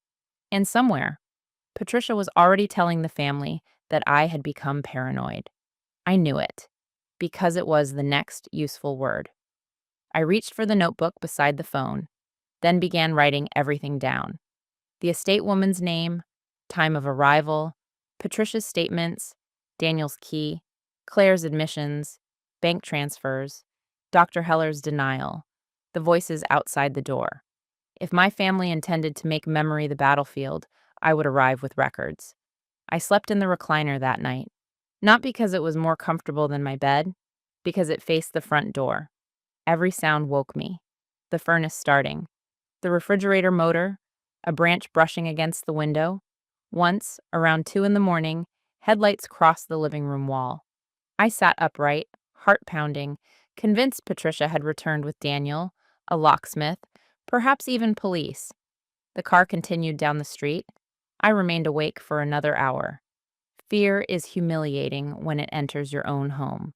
And somewhere, Patricia was already telling the family that I had become paranoid. I knew it, because it was the next useful word. I reached for the notebook beside the phone, then began writing everything down. The estate woman's name, time of arrival, Patricia's statements, Daniel's key, Claire's admissions, bank transfers, Dr. Heller's denial, the voices outside the door. If my family intended to make memory the battlefield, I would arrive with records. I slept in the recliner that night, not because it was more comfortable than my bed, because it faced the front door. Every sound woke me. The furnace starting, the refrigerator motor, a branch brushing against the window. Once, around 2 a.m, headlights crossed the living room wall. I sat upright, heart pounding, convinced Patricia had returned with Daniel, a locksmith, perhaps even police. The car continued down the street. I remained awake for another hour. Fear is humiliating when it enters your own home.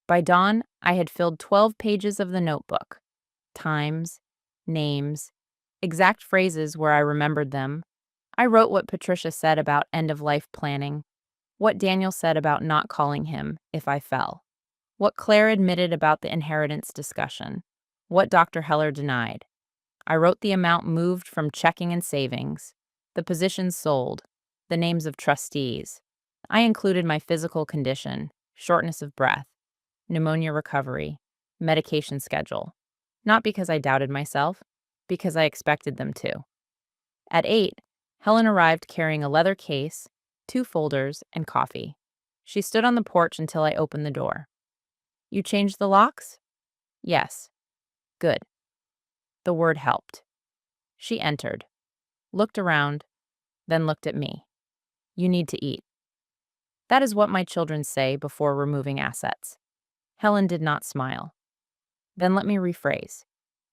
By dawn, I had filled 12 pages of the notebook. Times, names, exact phrases where I remembered them. I wrote what Patricia said about end-of-life planning, what Daniel said about not calling him if I fell, what Claire admitted about the inheritance discussion, what Dr. Heller denied. I wrote the amount moved from checking and savings, the positions sold, the names of trustees. I included my physical condition, shortness of breath, pneumonia recovery, medication schedule. Not because I doubted myself, because I expected them to. At 8, Helen arrived carrying a leather case, 2 folders, and coffee. She stood on the porch until I opened the door. "You changed the locks?" "Yes." "Good." The word helped. She entered, looked around, then looked at me. "You need to eat." That is what my children say before removing assets. Helen did not smile. Then let me rephrase.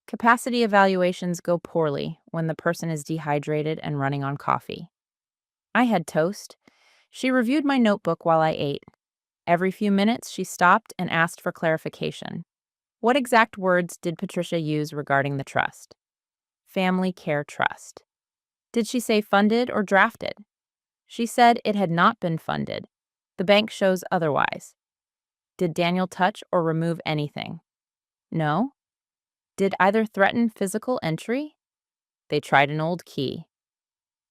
Capacity evaluations go poorly when the person is dehydrated and running on coffee. I had toast. She reviewed my notebook while I ate. Every few minutes, she stopped and asked for clarification. What exact words did Patricia use regarding the trust? Family Care Trust. Did she say funded or drafted? She said it had not been funded. The bank shows otherwise. Did Daniel touch or remove anything? No. Did either threaten physical entry? They tried an old key.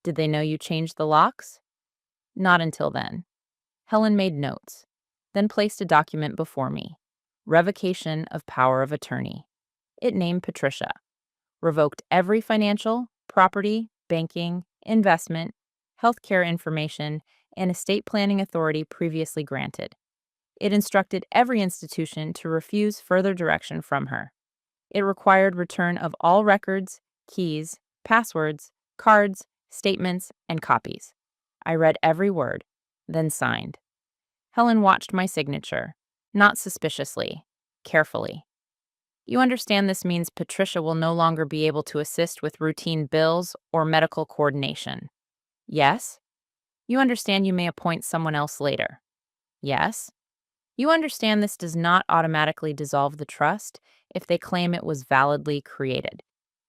Did they know you changed the locks? Not until then. Helen made notes, then placed a document before me. Revocation of power of attorney. It named Patricia. Revoked every financial, property, banking, investment, healthcare information, and estate planning authority previously granted. It instructed every institution to refuse further direction from her. It required return of all records, keys, passwords, cards, statements, and copies. I read every word, then signed. Helen watched my signature, not suspiciously, carefully. You understand this means Patricia will no longer be able to assist with routine bills or medical coordination. Yes? You understand you may appoint someone else later. Yes? You understand this does not automatically dissolve the trust if they claim it was validly created.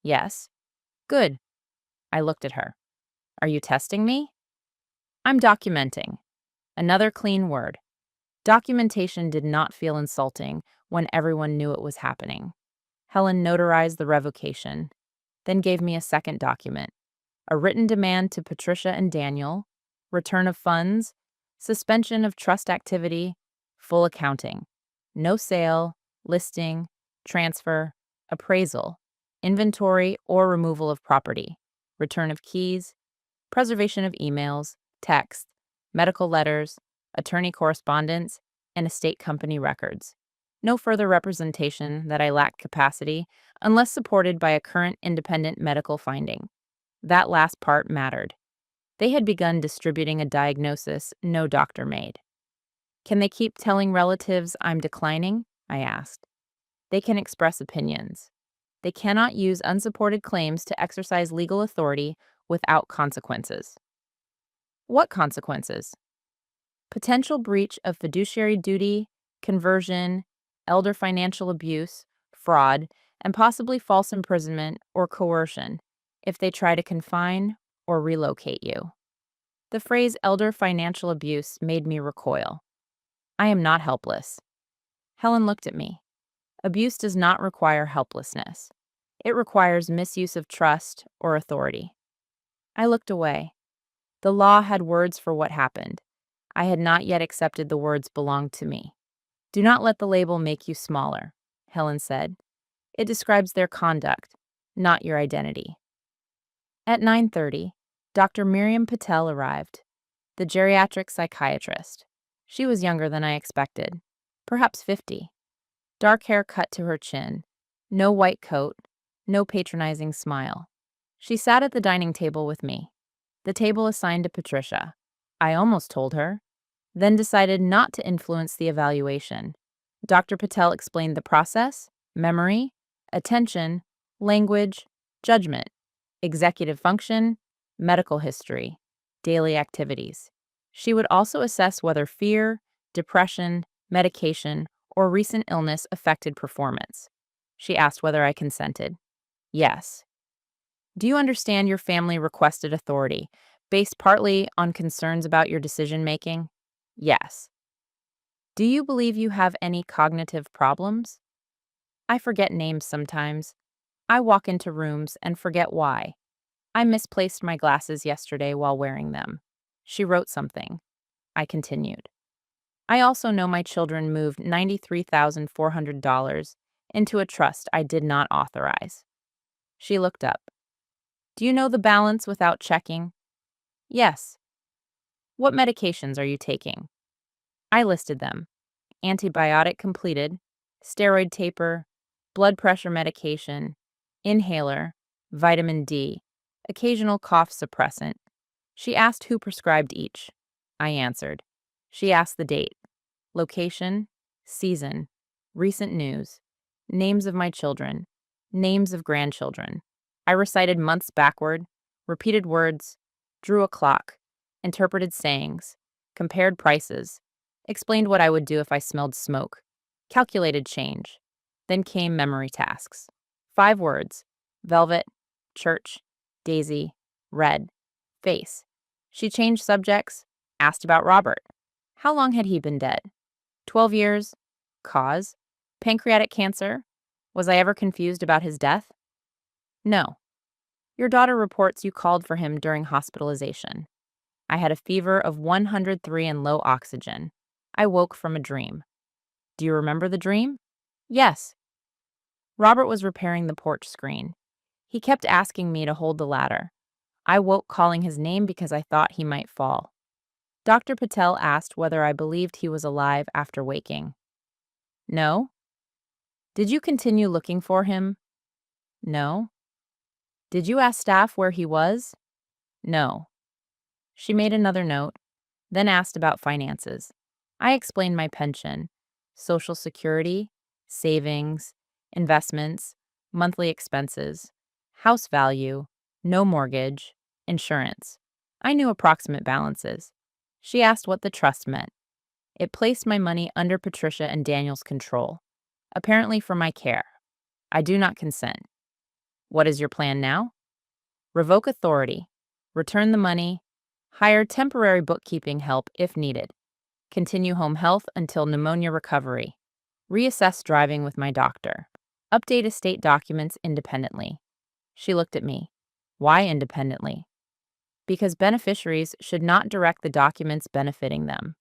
Yes? Good. I looked at her. Are you testing me? I'm documenting. Another clean word. Documentation did not feel insulting when everyone knew it was happening. Helen notarized the revocation, then gave me a second document, a written demand to Patricia and Daniel, return of funds, suspension of trust activity, full accounting, no sale, listing, transfer, appraisal, inventory or removal of property, return of keys, preservation of emails, text, medical letters, attorney correspondence, and estate company records. No further representation that I lack capacity unless supported by a current independent medical finding. That last part mattered. They had begun distributing a diagnosis no doctor made. Can they keep telling relatives I'm declining? I asked. They can express opinions. They cannot use unsupported claims to exercise legal authority without consequences. What consequences? Potential breach of fiduciary duty, conversion, elder financial abuse, fraud, and possibly false imprisonment or coercion if they try to confine or relocate you. The phrase elder financial abuse made me recoil. I am not helpless. Helen looked at me. Abuse does not require helplessness. It requires misuse of trust or authority. I looked away. The law had words for what happened. I had not yet accepted the words belonged to me. Do not let the label make you smaller, Helen said. It describes their conduct, not your identity. At 9:30, Dr. Miriam Patel arrived, the geriatric psychiatrist. She was younger than I expected, perhaps 50. Dark hair cut to her chin, no white coat, no patronizing smile. She sat at the dining table with me, the table assigned to Patricia. I almost told her, then decided not to influence the evaluation. Dr. Patel explained the process, memory, attention, language, judgment, executive function, medical history, daily activities. She would also assess whether fear, depression, medication, or recent illness affected performance. She asked whether I consented. Yes. Do you understand your family requested authority, based partly on concerns about your decision making? Yes. Do you believe you have any cognitive problems? I forget names sometimes. I walk into rooms and forget why. I misplaced my glasses yesterday while wearing them. She wrote something. I continued. I also know my children moved $93,400 into a trust I did not authorize. She looked up. Do you know the balance without checking? Yes. What medications are you taking? I listed them. Antibiotic completed, steroid taper, blood pressure medication, inhaler, vitamin D, occasional cough suppressant. She asked who prescribed each. I answered. She asked the date, location, season, recent news, names of my children, names of grandchildren. I recited months backward, repeated words, drew a clock, interpreted sayings, compared prices, explained what I would do if I smelled smoke, calculated change. Then came memory tasks. 5 words: velvet, church, daisy, red, face. She changed subjects, asked about Robert. How long had he been dead? 12 years. Cause? Pancreatic cancer. Was I ever confused about his death? No. Your daughter reports you called for him during hospitalization. I had a fever of 103 and low oxygen. I woke from a dream. Do you remember the dream? Yes. Robert was repairing the porch screen. He kept asking me to hold the ladder. I woke calling his name because I thought he might fall. Dr. Patel asked whether I believed he was alive after waking. No. Did you continue looking for him? No. Did you ask staff where he was? No. She made another note, then asked about finances. I explained my pension, Social Security, savings, investments, monthly expenses, house value, no mortgage, insurance. I knew approximate balances. She asked what the trust meant. It placed my money under Patricia and Daniel's control, apparently for my care. I do not consent. What is your plan now? Revoke authority, return the money, hire temporary bookkeeping help if needed, continue home health until pneumonia recovery, reassess driving with my doctor, update estate documents independently. She looked at me. Why independently? Because beneficiaries should not direct the documents benefiting them.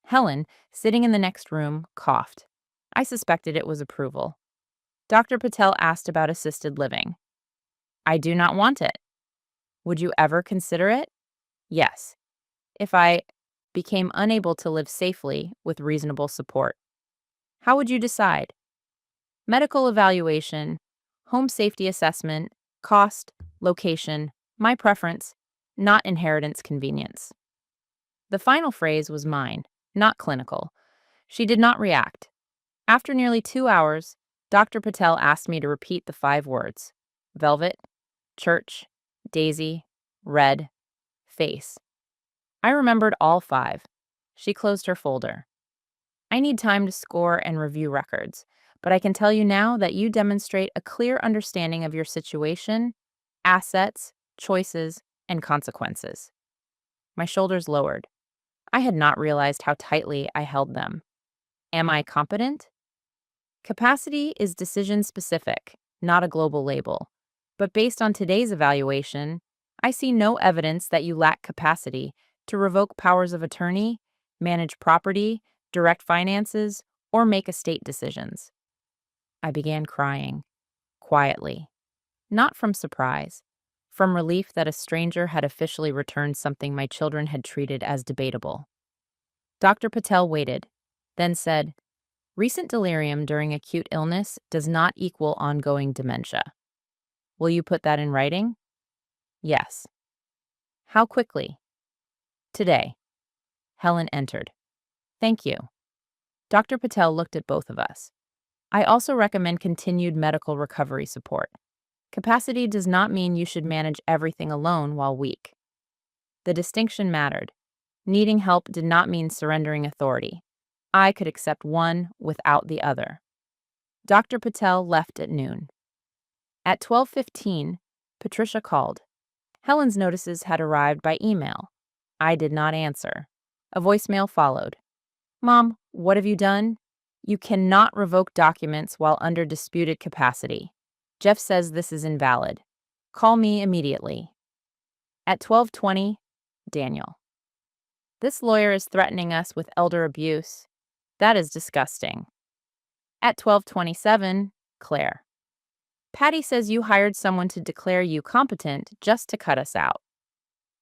Helen, sitting in the next room, coughed. I suspected it was approval. Dr. Patel asked about assisted living. I do not want it. Would you ever consider it? Yes, if I became unable to live safely with reasonable support. How would you decide? Medical evaluation, home safety assessment, cost, location, my preference, not inheritance convenience. The final phrase was mine, not clinical. She did not react. After nearly 2 hours, Dr. Patel asked me to repeat the 5 words: velvet, church, daisy, red, face. I remembered all 5. She closed her folder. I need time to score and review records, but I can tell you now that you demonstrate a clear understanding of your situation, assets, choices, and consequences. My shoulders lowered. I had not realized how tightly I held them. Am I competent? Capacity is decision specific, not a global label. But based on today's evaluation, I see no evidence that you lack capacity to revoke powers of attorney, manage property, direct finances, or make estate decisions. I began crying, quietly, not from surprise, from relief that a stranger had officially returned something my children had treated as debatable. Dr. Patel waited, then said, recent delirium during acute illness does not equal ongoing dementia. Will you put that in writing? Yes. How quickly? Today. Helen entered. Thank you. Dr. Patel looked at both of us. I also recommend continued medical recovery support. Capacity does not mean you should manage everything alone while weak. The distinction mattered. Needing help did not mean surrendering authority. I could accept one without the other. Dr. Patel left at noon. At 12:15, Patricia called. Helen's notices had arrived by email. I did not answer. A voicemail followed. Mom, what have you done? You cannot revoke documents while under disputed capacity. Jeff says this is invalid. Call me immediately. At 12:20, Daniel. This lawyer is threatening us with elder abuse. That is disgusting. At 12:27, Claire. Patty says you hired someone to declare you competent just to cut us out.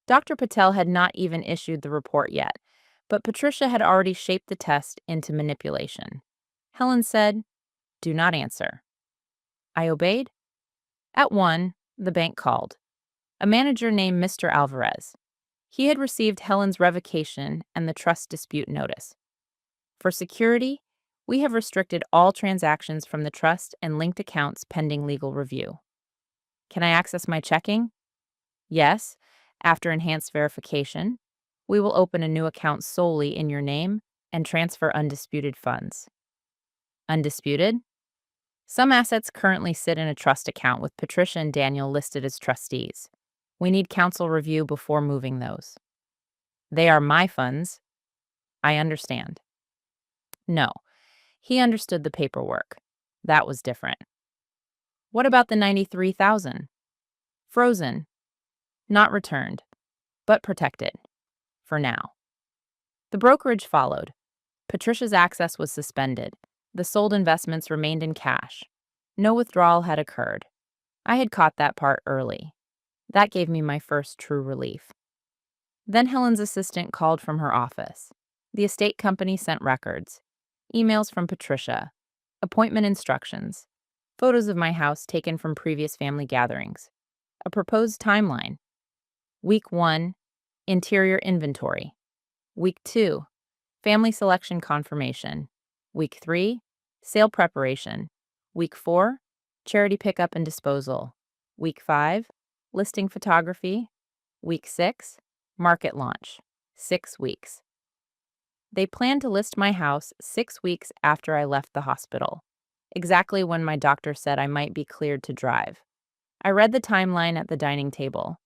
Dr. Patel had not even issued the report yet, but Patricia had already shaped the test into manipulation. Helen said, "Do not answer." I obeyed. At 1, the bank called. A manager named Mr. Alvarez. He had received Helen's revocation and the trust dispute notice. For security, we have restricted all transactions from the trust and linked accounts pending legal review. Can I access my checking? Yes. After enhanced verification, we will open a new account solely in your name and transfer undisputed funds. Undisputed? Some assets currently sit in a trust account with Patricia and Daniel listed as trustees. We need counsel review before moving those. They are my funds. I understand. No, he understood the paperwork. That was different. What about the $93,000? Frozen. Not returned, but protected. For now. The brokerage followed. Patricia's access was suspended. The sold investments remained in cash. No withdrawal had occurred. I had caught that part early. That gave me my first true relief. Then Helen's assistant called from her office. The estate company sent records, emails from Patricia, appointment instructions, photos of my house taken from previous family gatherings, a proposed timeline. Week 1, interior inventory. Week 2, family selection confirmation. Week 3, sale preparation. Week 4, charity pickup and disposal. Week 5, listing photography. Week 6, market launch. 6 weeks. They planned to list my house 6 weeks after I left the hospital, exactly when my doctor said I might be cleared to drive. I read the timeline at the dining table.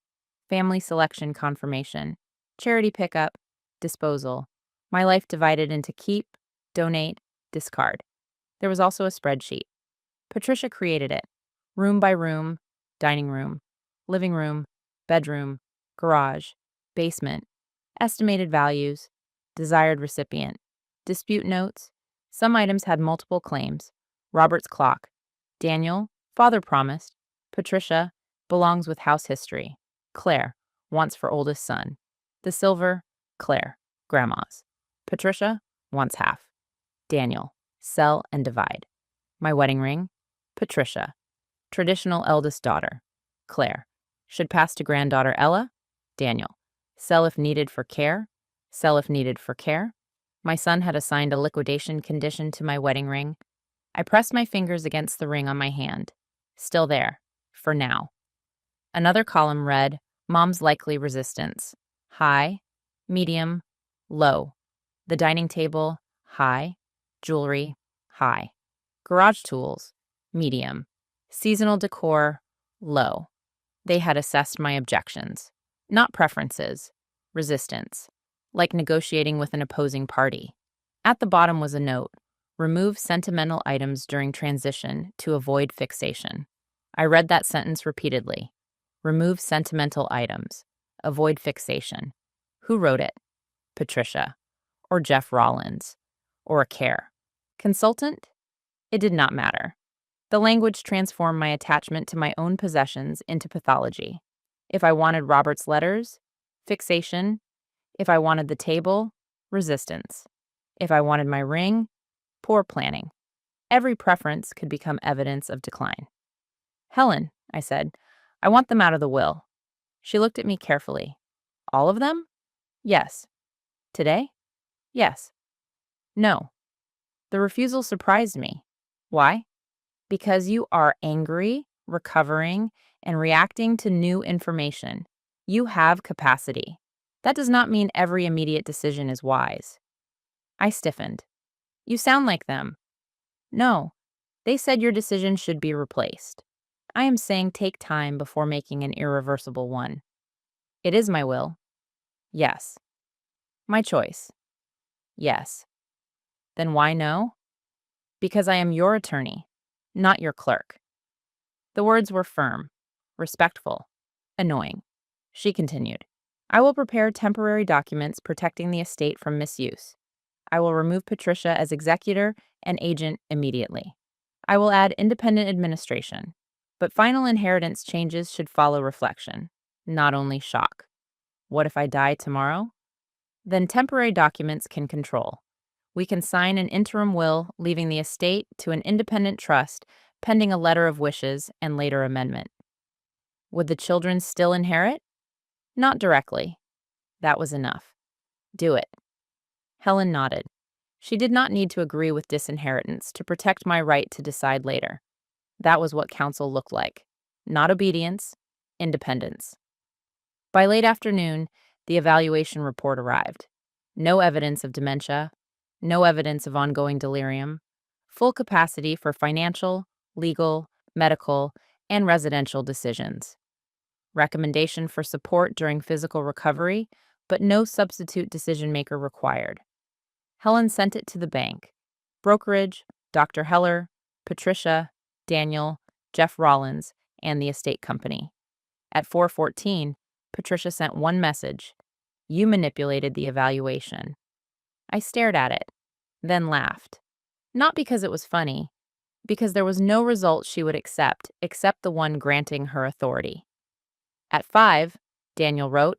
Family selection confirmation, charity pickup, disposal. My life divided into keep, donate, discard. There was also a spreadsheet. Patricia created it, room by room, dining room, living room, bedroom, garage, basement, estimated values, desired recipient, dispute notes. Some items had multiple claims. Robert's clock. Daniel, father promised. Patricia, belongs with house history. Claire, wants for oldest son. The silver, Claire, grandma's. Patricia, wants half. Daniel, sell and divide. My wedding ring, Patricia, traditional eldest daughter. Claire, should pass to granddaughter Ella. Daniel, sell if needed for care. Sell if needed for care. My son had assigned a liquidation condition to my wedding ring. I pressed my fingers against the ring on my hand. Still there, for now. Another column read, Mom's likely resistance. High, medium, low. The dining table, high. Jewelry, high. Garage tools, medium. Seasonal decor, low. They had assessed my objections. Not preferences, resistance. Like negotiating with an opposing party. At the bottom was a note, remove sentimental items during transition to avoid fixation. I read that sentence repeatedly. Remove sentimental items. Avoid fixation. Who wrote it? Patricia. Or Jeff Rollins. Or a care. Consultant? It did not matter. The language transformed my attachment to my own possessions into pathology. If I wanted Robert's letters, fixation. If I wanted the table, resistance. If I wanted my ring, poor planning. Every preference could become evidence of decline. Helen, I said, I want them out of the will. She looked at me carefully. All of them? Yes. Today? Yes. No. The refusal surprised me. Why? Because you are angry, recovering, and reacting to new information. You have capacity. That does not mean every immediate decision is wise. I stiffened. You sound like them. No. They said your decision should be replaced. I am saying take time before making an irreversible one. It is my will. Yes. My choice. Yes. Then why no? Because I am your attorney, not your clerk. The words were firm, respectful, annoying. She continued, I will prepare temporary documents protecting the estate from misuse. I will remove Patricia as executor and agent immediately. I will add independent administration. But final inheritance changes should follow reflection, not only shock. What if I die tomorrow? Then temporary documents can control. We can sign an interim will, leaving the estate to an independent trust, pending a letter of wishes and later amendment. Would the children still inherit? Not directly. That was enough. Do it. Helen nodded. She did not need to agree with disinheritance to protect my right to decide later. That was what counsel looked like. Not obedience, independence. By late afternoon, the evaluation report arrived. No evidence of dementia, no evidence of ongoing delirium, full capacity for financial, legal, medical, and residential decisions. Recommendation for support during physical recovery, but no substitute decision maker required. Helen sent it to the bank. Brokerage, Dr. Heller, Patricia, Daniel, Jeff Rollins, and the estate company. At 4:14, Patricia sent one message. You manipulated the evaluation. I stared at it, then laughed. Not because it was funny, because there was no result she would accept except the one granting her authority. At 5, Daniel wrote,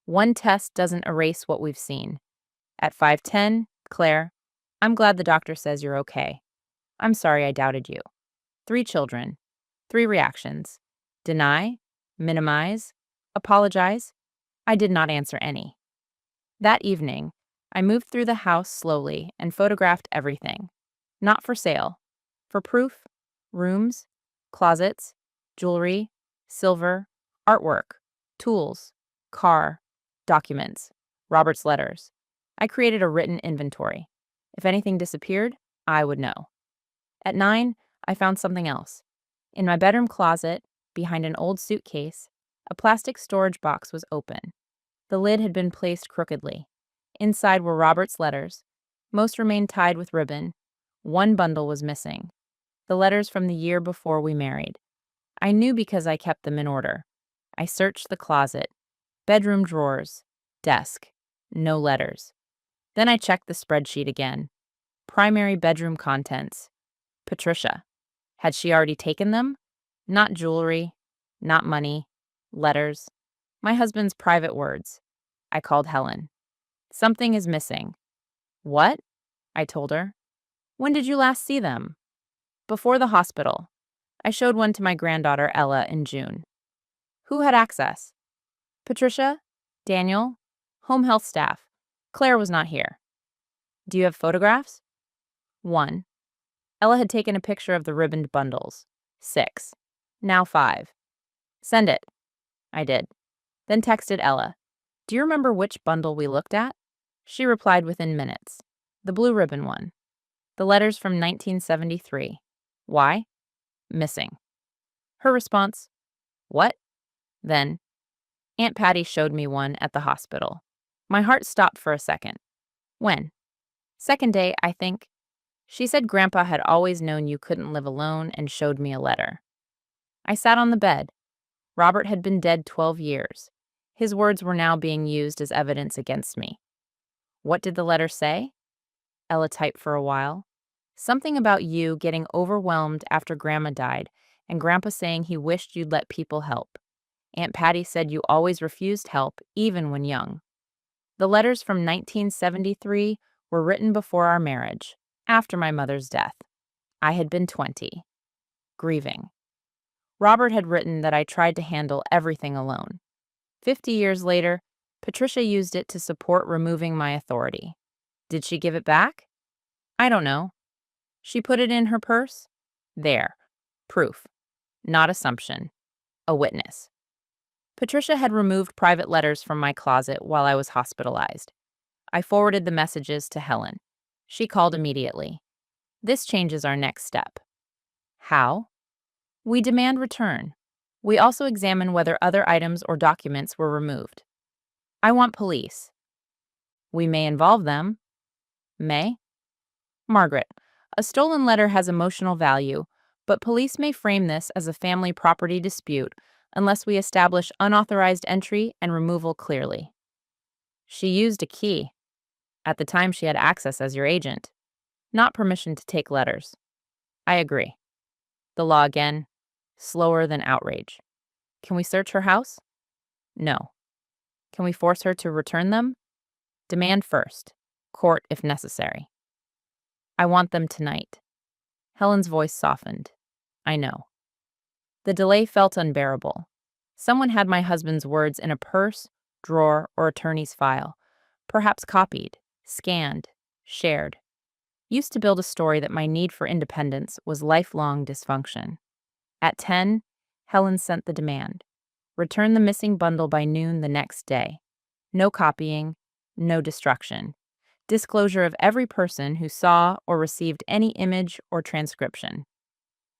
one test doesn't erase what we've seen. At 5:10, Claire, I'm glad the doctor says you're okay. I'm sorry I doubted you. 3 children, 3 reactions. Deny, minimize, apologize. I did not answer any. That evening, I moved through the house slowly and photographed everything. Not for sale. For proof, rooms, closets, jewelry, silver, artwork, tools, car, documents, Robert's letters. I created a written inventory. If anything disappeared, I would know. At 9, I found something else. In my bedroom closet, behind an old suitcase, a plastic storage box was open. The lid had been placed crookedly. Inside were Robert's letters. Most remained tied with ribbon. One bundle was missing. The letters from the year before we married. I knew because I kept them in order. I searched the closet, bedroom drawers, desk. No letters. Then I checked the spreadsheet again. Primary bedroom contents. Patricia. Had she already taken them? Not jewelry, not money, letters. My husband's private words. I called Helen. Something is missing. What? I told her. When did you last see them? Before the hospital. I showed one to my granddaughter Ella in June. Who had access? Patricia? Daniel? Home health staff. Claire was not here. Do you have photographs? 1. Ella had taken a picture of the ribboned bundles. 6. Now 5. Send it. I did. Then texted Ella. Do you remember which bundle we looked at? She replied within minutes. The blue ribbon one. The letters from 1973. Why? Missing. Her response, what? Then, Aunt Patty showed me one at the hospital. My heart stopped for a second. When? Second day, I think. She said Grandpa had always known you couldn't live alone and showed me a letter. I sat on the bed. Robert had been dead 12 years. His words were now being used as evidence against me. What did the letter say? Ella typed for a while. Something about you getting overwhelmed after Grandma died and Grandpa saying he wished you'd let people help. Aunt Patty said you always refused help, even when young. The letters from 1973 were written before our marriage, after my mother's death. I had been 20. Grieving. Robert had written that I tried to handle everything alone. 50 years later, Patricia used it to support removing my authority. Did she give it back? I don't know. She put it in her purse? There. Proof. Not assumption. A witness. Patricia had removed private letters from my closet while I was hospitalized. I forwarded the messages to Helen. She called immediately. This changes our next step. How? We demand return. We also examine whether other items or documents were removed. I want police. We may involve them. May. Margaret, a stolen letter has emotional value, but police may frame this as a family property dispute unless we establish unauthorized entry and removal clearly. She used a key. At the time, she had access as your agent, not permission to take letters. I agree. The law again, slower than outrage. Can we search her house? No. Can we force her to return them? Demand first. Court if necessary. I want them tonight. Helen's voice softened. I know. The delay felt unbearable. Someone had my husband's words in a purse, drawer, or attorney's file, perhaps copied, scanned, shared. Used to build a story that my need for independence was lifelong dysfunction. At 10, Helen sent the demand. Return the missing bundle by noon the next day. No copying, no destruction. Disclosure of every person who saw or received any image or transcription.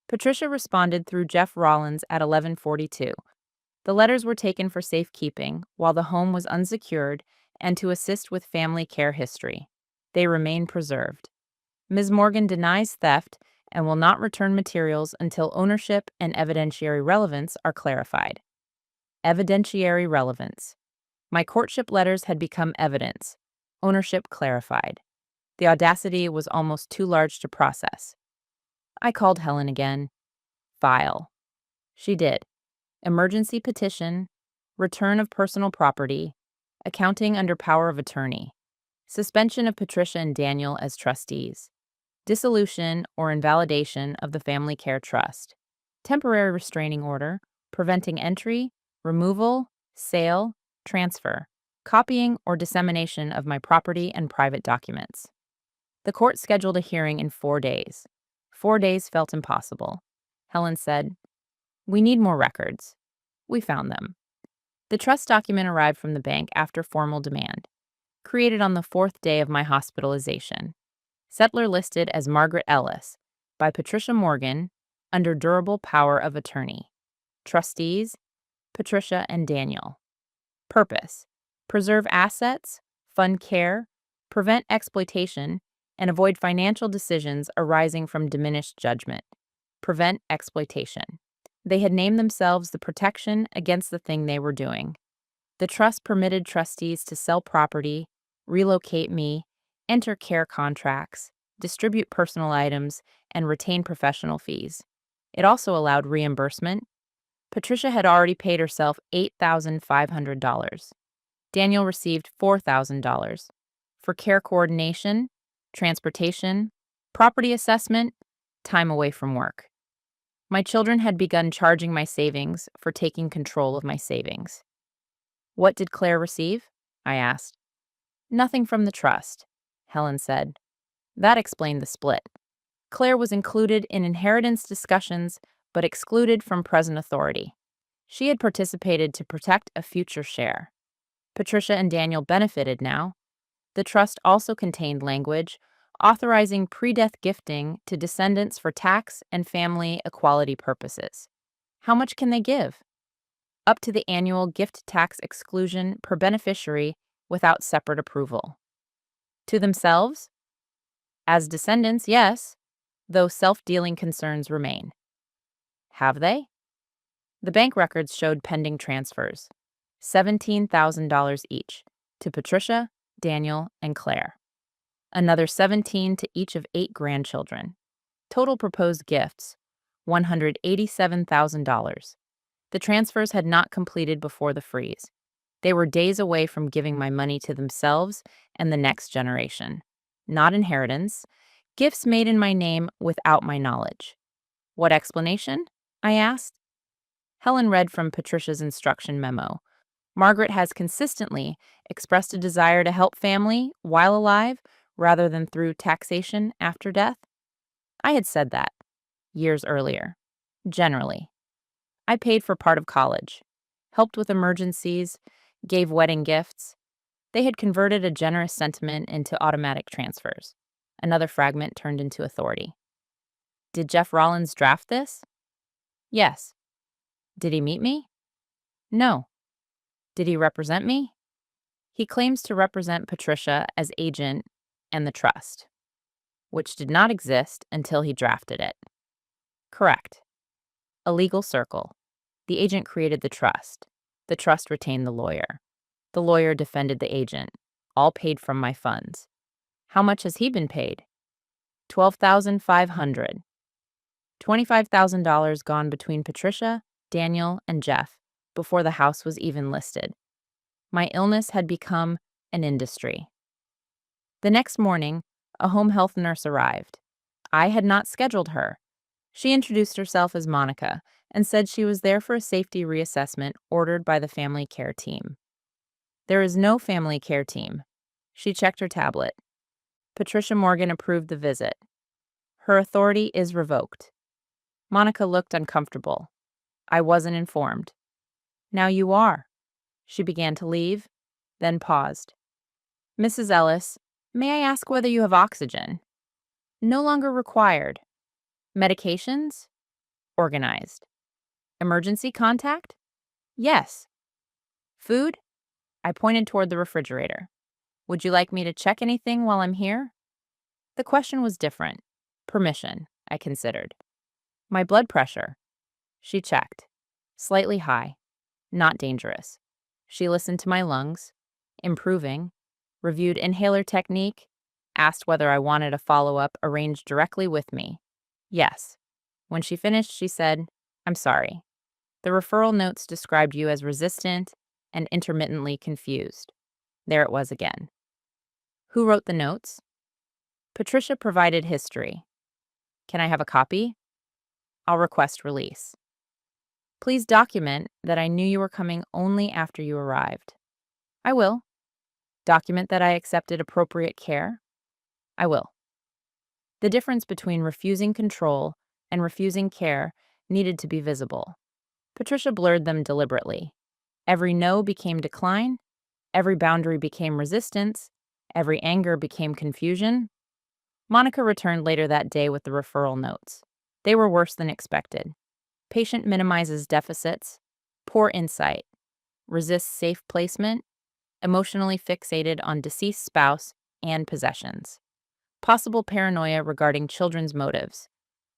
Patricia responded through Jeff Rollins at 11:42. The letters were taken for safekeeping while the home was unsecured and to assist with family care history. They remain preserved. Ms. Morgan denies theft and will not return materials until ownership and evidentiary relevance are clarified. Evidentiary relevance. My courtship letters had become evidence. Ownership clarified. The audacity was almost too large to process. I called Helen again. File. She did. Emergency petition, return of personal property, accounting under power of attorney, suspension of Patricia and Daniel as trustees, dissolution or invalidation of the family care trust, temporary restraining order, preventing entry, removal, sale, transfer, copying or dissemination of my property and private documents. The court scheduled a hearing in 4 days. 4 days felt impossible. Helen said, "We need more records." We found them. The trust document arrived from the bank after formal demand, created on the 4th day of my hospitalization. Settler listed as Margaret Ellis by Patricia Morgan under durable power of attorney. Trustees, Patricia and Daniel. Purpose: preserve assets, fund care, prevent exploitation, and avoid financial decisions arising from diminished judgment. Prevent exploitation. They had named themselves the protection against the thing they were doing. The trust permitted trustees to sell property, relocate me, enter care contracts, distribute personal items, and retain professional fees. It also allowed reimbursement. Patricia had already paid herself $8,500. Daniel received $4,000 for care coordination, transportation, property assessment, time away from work. My children had begun charging my savings for taking control of my savings. What did Claire receive? I asked. Nothing from the trust, Helen said. That explained the split. Claire was included in inheritance discussions, but excluded from present authority. She had participated to protect a future share. Patricia and Daniel benefited now. The trust also contained language authorizing pre-death gifting to descendants for tax and family equality purposes. How much can they give? Up to the annual gift tax exclusion per beneficiary without separate approval. To themselves? As descendants, yes, though self-dealing concerns remain. Have they? The bank records showed pending transfers, $17,000 each, to Patricia, Daniel, and Claire. Another 17 to each of 8 grandchildren. Total proposed gifts, $187,000. The transfers had not completed before the freeze. They were days away from giving my money to themselves and the next generation. Not inheritance, gifts made in my name without my knowledge. What explanation? I asked. Helen read from Patricia's instruction memo. Margaret has consistently expressed a desire to help family while alive rather than through taxation after death. I had said that years earlier. Generally. I paid for part of college, helped with emergencies, gave wedding gifts. They had converted a generous sentiment into automatic transfers. Another fragment turned into authority. Did Jeff Rollins draft this? Yes. Did he meet me? No. Did he represent me? He claims to represent Patricia as agent and the trust, which did not exist until he drafted it. Correct. A legal circle. The agent created the trust. The trust retained the lawyer. The lawyer defended the agent, all paid from my funds. How much has he been paid? $12,500. $25,000 gone between Patricia, Daniel, and Jeff before the house was even listed. My illness had become an industry. The next morning, a home health nurse arrived. I had not scheduled her. She introduced herself as Monica and said she was there for a safety reassessment ordered by the family care team. There is no family care team. She checked her tablet. Patricia Morgan approved the visit. Her authority is revoked. Monica looked uncomfortable. I wasn't informed. Now you are. She began to leave, then paused. Mrs. Ellis, may I ask whether you have oxygen? No longer required. Medications? Organized. Emergency contact? Yes. Food? I pointed toward the refrigerator. Would you like me to check anything while I'm here? The question was different. Permission, I considered. My blood pressure. She checked. Slightly high. Not dangerous. She listened to my lungs. Improving. Reviewed inhaler technique. Asked whether I wanted a follow-up arranged directly with me. Yes. When she finished, she said, I'm sorry. The referral notes described you as resistant and intermittently confused. There it was again. Who wrote the notes? Patricia provided history. Can I have a copy? I'll request release. Please document that I knew you were coming only after you arrived. I will. Document that I accepted appropriate care. I will. The difference between refusing control and refusing care needed to be visible. Patricia blurred them deliberately. Every no became decline. Every boundary became resistance. Every anger became confusion. Monica returned later that day with the referral notes. They were worse than expected. Patient minimizes deficits, poor insight, resists safe placement, emotionally fixated on deceased spouse and possessions. Possible paranoia regarding children's motives.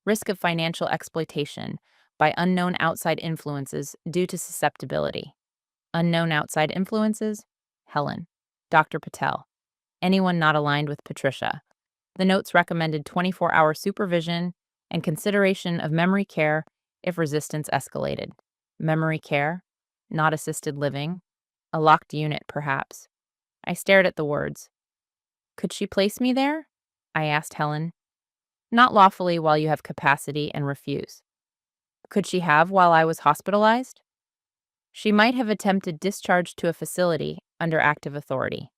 Risk of financial exploitation by unknown outside influences due to susceptibility. Unknown outside influences? Helen. Dr. Patel. Anyone not aligned with Patricia. The notes recommended 24-hour supervision and consideration of memory care if resistance escalated. Memory care? Not assisted living? A locked unit, perhaps. I stared at the words. Could she place me there? I asked Helen. Not lawfully while you have capacity and refuse. Could she have while I was hospitalized? She might have attempted discharge to a facility under active authority.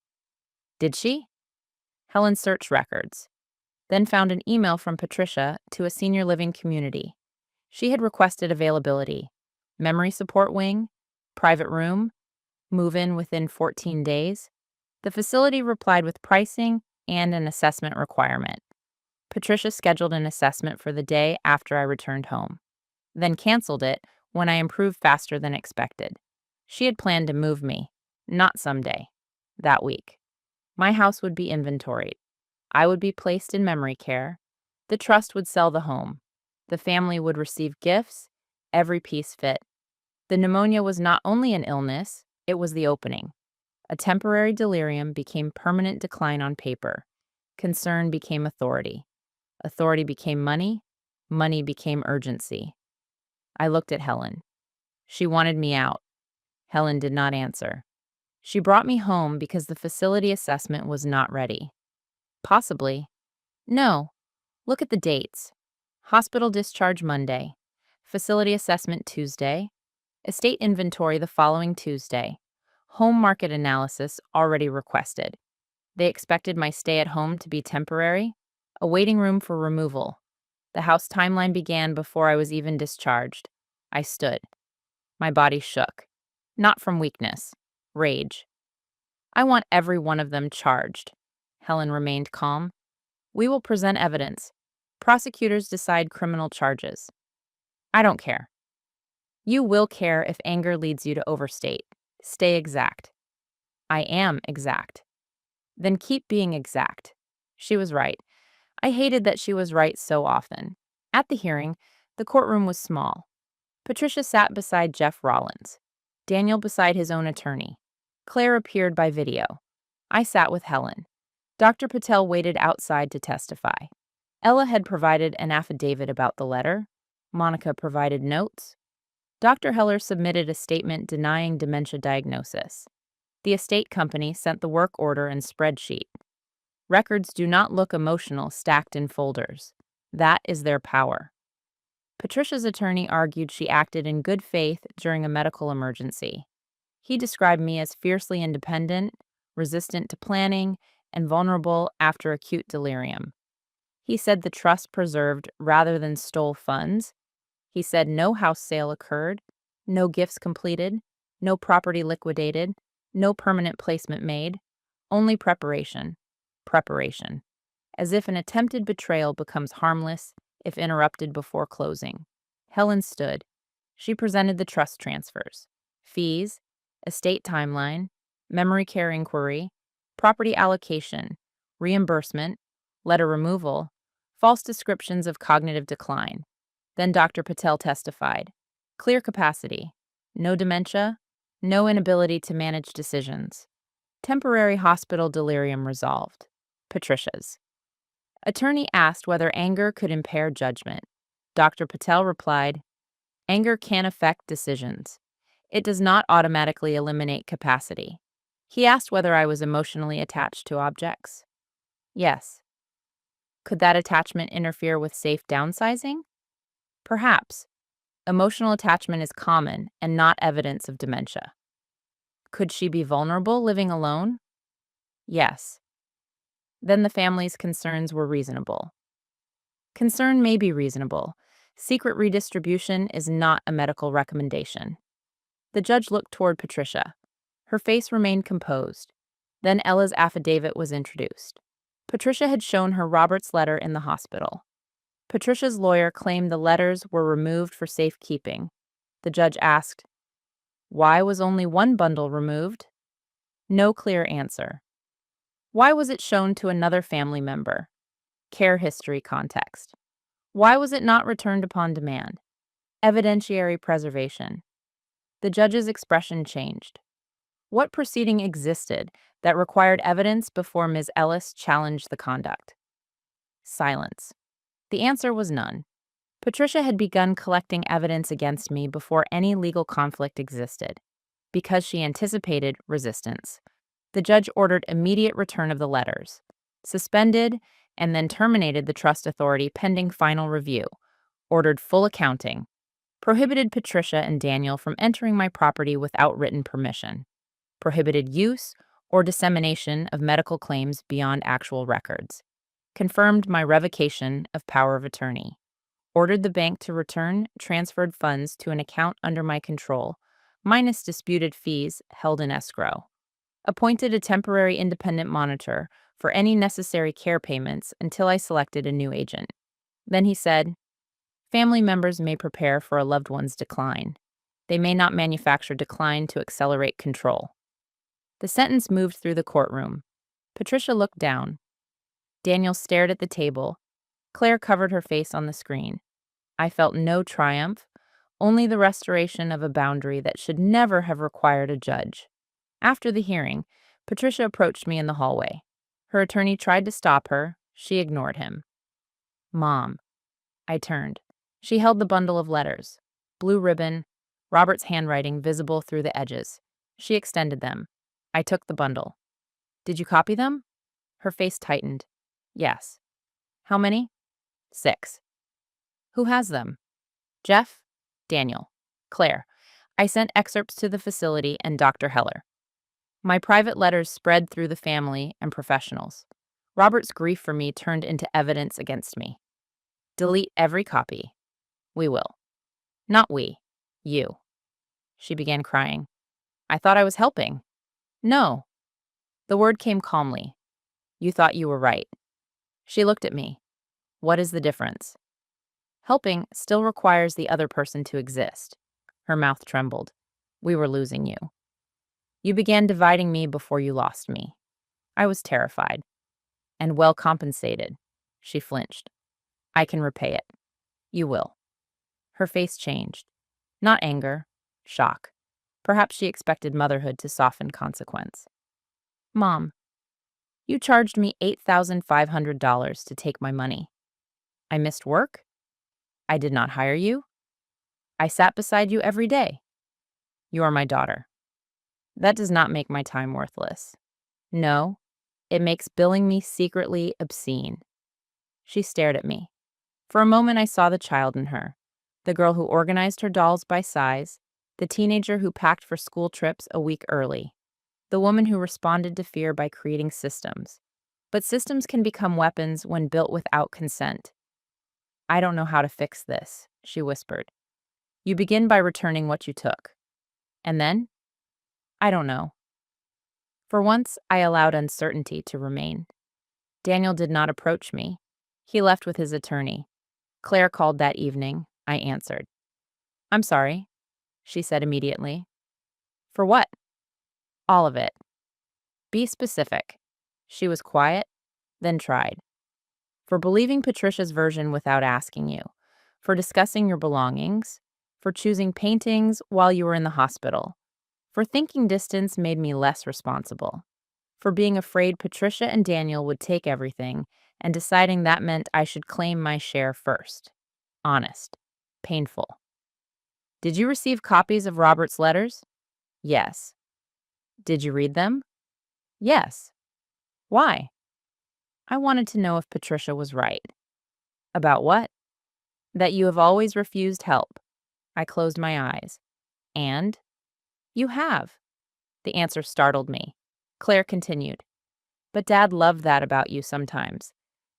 Did she? Helen searched records, then found an email from Patricia to a senior living community. She had requested availability, memory support wing, private room, move-in within 14 days. The facility replied with pricing and an assessment requirement. Patricia scheduled an assessment for the day after I returned home, then canceled it when I improved faster than expected. She had planned to move me, not someday, that week. My house would be inventoried. I would be placed in memory care. The trust would sell the home. The family would receive gifts, every piece fit. The pneumonia was not only an illness, it was the opening. A temporary delirium became permanent decline on paper. Concern became authority. Authority became money. Money became urgency. I looked at Helen. She wanted me out. Helen did not answer. She brought me home because the facility assessment was not ready. Possibly. No. Look at the dates. Hospital discharge Monday. Facility assessment Tuesday. Estate inventory the following Tuesday. Home market analysis already requested. They expected my stay at home to be temporary. A waiting room for removal. The house timeline began before I was even discharged. I stood. My body shook. Not from weakness. Rage. I want every one of them charged. Helen remained calm. We will present evidence. Prosecutors decide criminal charges. I don't care. You will care if anger leads you to overstate. Stay exact. I am exact. Then keep being exact. She was right. I hated that she was right so often. At the hearing, the courtroom was small. Patricia sat beside Jeff Rollins, Daniel beside his own attorney. Claire appeared by video. I sat with Helen. Dr. Patel waited outside to testify. Ella had provided an affidavit about the letter. Monica provided notes. Dr. Heller submitted a statement denying dementia diagnosis. The estate company sent the work order and spreadsheet. Records do not look emotional stacked in folders. That is their power. Patricia's attorney argued she acted in good faith during a medical emergency. He described me as fiercely independent, resistant to planning, and vulnerable after acute delirium. He said the trust preserved rather than stole funds. He said no house sale occurred, no gifts completed, no property liquidated, no permanent placement made, only preparation. Preparation. As if an attempted betrayal becomes harmless if interrupted before closing. Helen stood. She presented the trust transfers, fees, estate timeline, memory care inquiry, property allocation, reimbursement, letter removal, false descriptions of cognitive decline. Then Dr. Patel testified. Clear capacity, no dementia, no inability to manage decisions. Temporary hospital delirium resolved. Patricia's. Attorney asked whether anger could impair judgment. Dr. Patel replied, anger can affect decisions. It does not automatically eliminate capacity. He asked whether I was emotionally attached to objects. Yes. Could that attachment interfere with safe downsizing? Perhaps. Emotional attachment is common and not evidence of dementia. Could she be vulnerable living alone? Yes. Then the family's concerns were reasonable. Concern may be reasonable. Secret redistribution is not a medical recommendation. The judge looked toward Patricia. Her face remained composed. Then Ella's affidavit was introduced. Patricia had shown her Robert's letter in the hospital. Patricia's lawyer claimed the letters were removed for safekeeping. The judge asked, why was only one bundle removed? No clear answer. Why was it shown to another family member? Care history context. Why was it not returned upon demand? Evidentiary preservation. The judge's expression changed. What proceeding existed that required evidence before Ms. Ellis challenged the conduct? Silence. The answer was none. Patricia had begun collecting evidence against me before any legal conflict existed, because she anticipated resistance. The judge ordered immediate return of the letters, suspended and then terminated the trust authority pending final review, ordered full accounting, prohibited Patricia and Daniel from entering my property without written permission, prohibited use or dissemination of medical claims beyond actual records, confirmed my revocation of power of attorney, ordered the bank to return transferred funds to an account under my control, minus disputed fees held in escrow, appointed a temporary independent monitor for any necessary care payments until I selected a new agent. Then he said, family members may prepare for a loved one's decline. They may not manufacture decline to accelerate control. The sentence moved through the courtroom. Patricia looked down. Daniel stared at the table. Claire covered her face on the screen. I felt no triumph, only the restoration of a boundary that should never have required a judge. After the hearing, Patricia approached me in the hallway. Her attorney tried to stop her. She ignored him. Mom. I turned. She held the bundle of letters. Blue ribbon, Robert's handwriting visible through the edges. She extended them. I took the bundle. Did you copy them? Her face tightened. Yes. How many? 6. Who has them? Jeff? Daniel. Claire. I sent excerpts to the facility and Dr. Heller. My private letters spread through the family and professionals. Robert's grief for me turned into evidence against me. Delete every copy. We will. Not we. You. She began crying. I thought I was helping. No. The word came calmly. You thought you were right. She looked at me. What is the difference? Helping still requires the other person to exist. Her mouth trembled. We were losing you. You began dividing me before you lost me. I was terrified. And well compensated. She flinched. I can repay it. You will. Her face changed. Not anger, shock. Perhaps she expected motherhood to soften consequence. Mom, you charged me $8,500 to take my money. I missed work? I did not hire you? I sat beside you every day. You are my daughter. That does not make my time worthless. No, it makes billing me secretly obscene. She stared at me. For a moment, I saw the child in her, the girl who organized her dolls by size, the teenager who packed for school trips a week early, the woman who responded to fear by creating systems. But systems can become weapons when built without consent. I don't know how to fix this, she whispered. You begin by returning what you took. And then? I don't know. For once, I allowed uncertainty to remain. Daniel did not approach me. He left with his attorney. Claire called that evening. I answered. I'm sorry, she said immediately. For what? All of it. Be specific. She was quiet, then tried. For believing Patricia's version without asking you, for discussing your belongings, for choosing paintings while you were in the hospital, for thinking distance made me less responsible, for being afraid Patricia and Daniel would take everything and deciding that meant I should claim my share first. Honest. Painful. Did you receive copies of Robert's letters? Yes. Did you read them? Yes. Why? I wanted to know if Patricia was right. About what? That you have always refused help. I closed my eyes. And? You have. The answer startled me. Claire continued. But Dad loved that about you sometimes.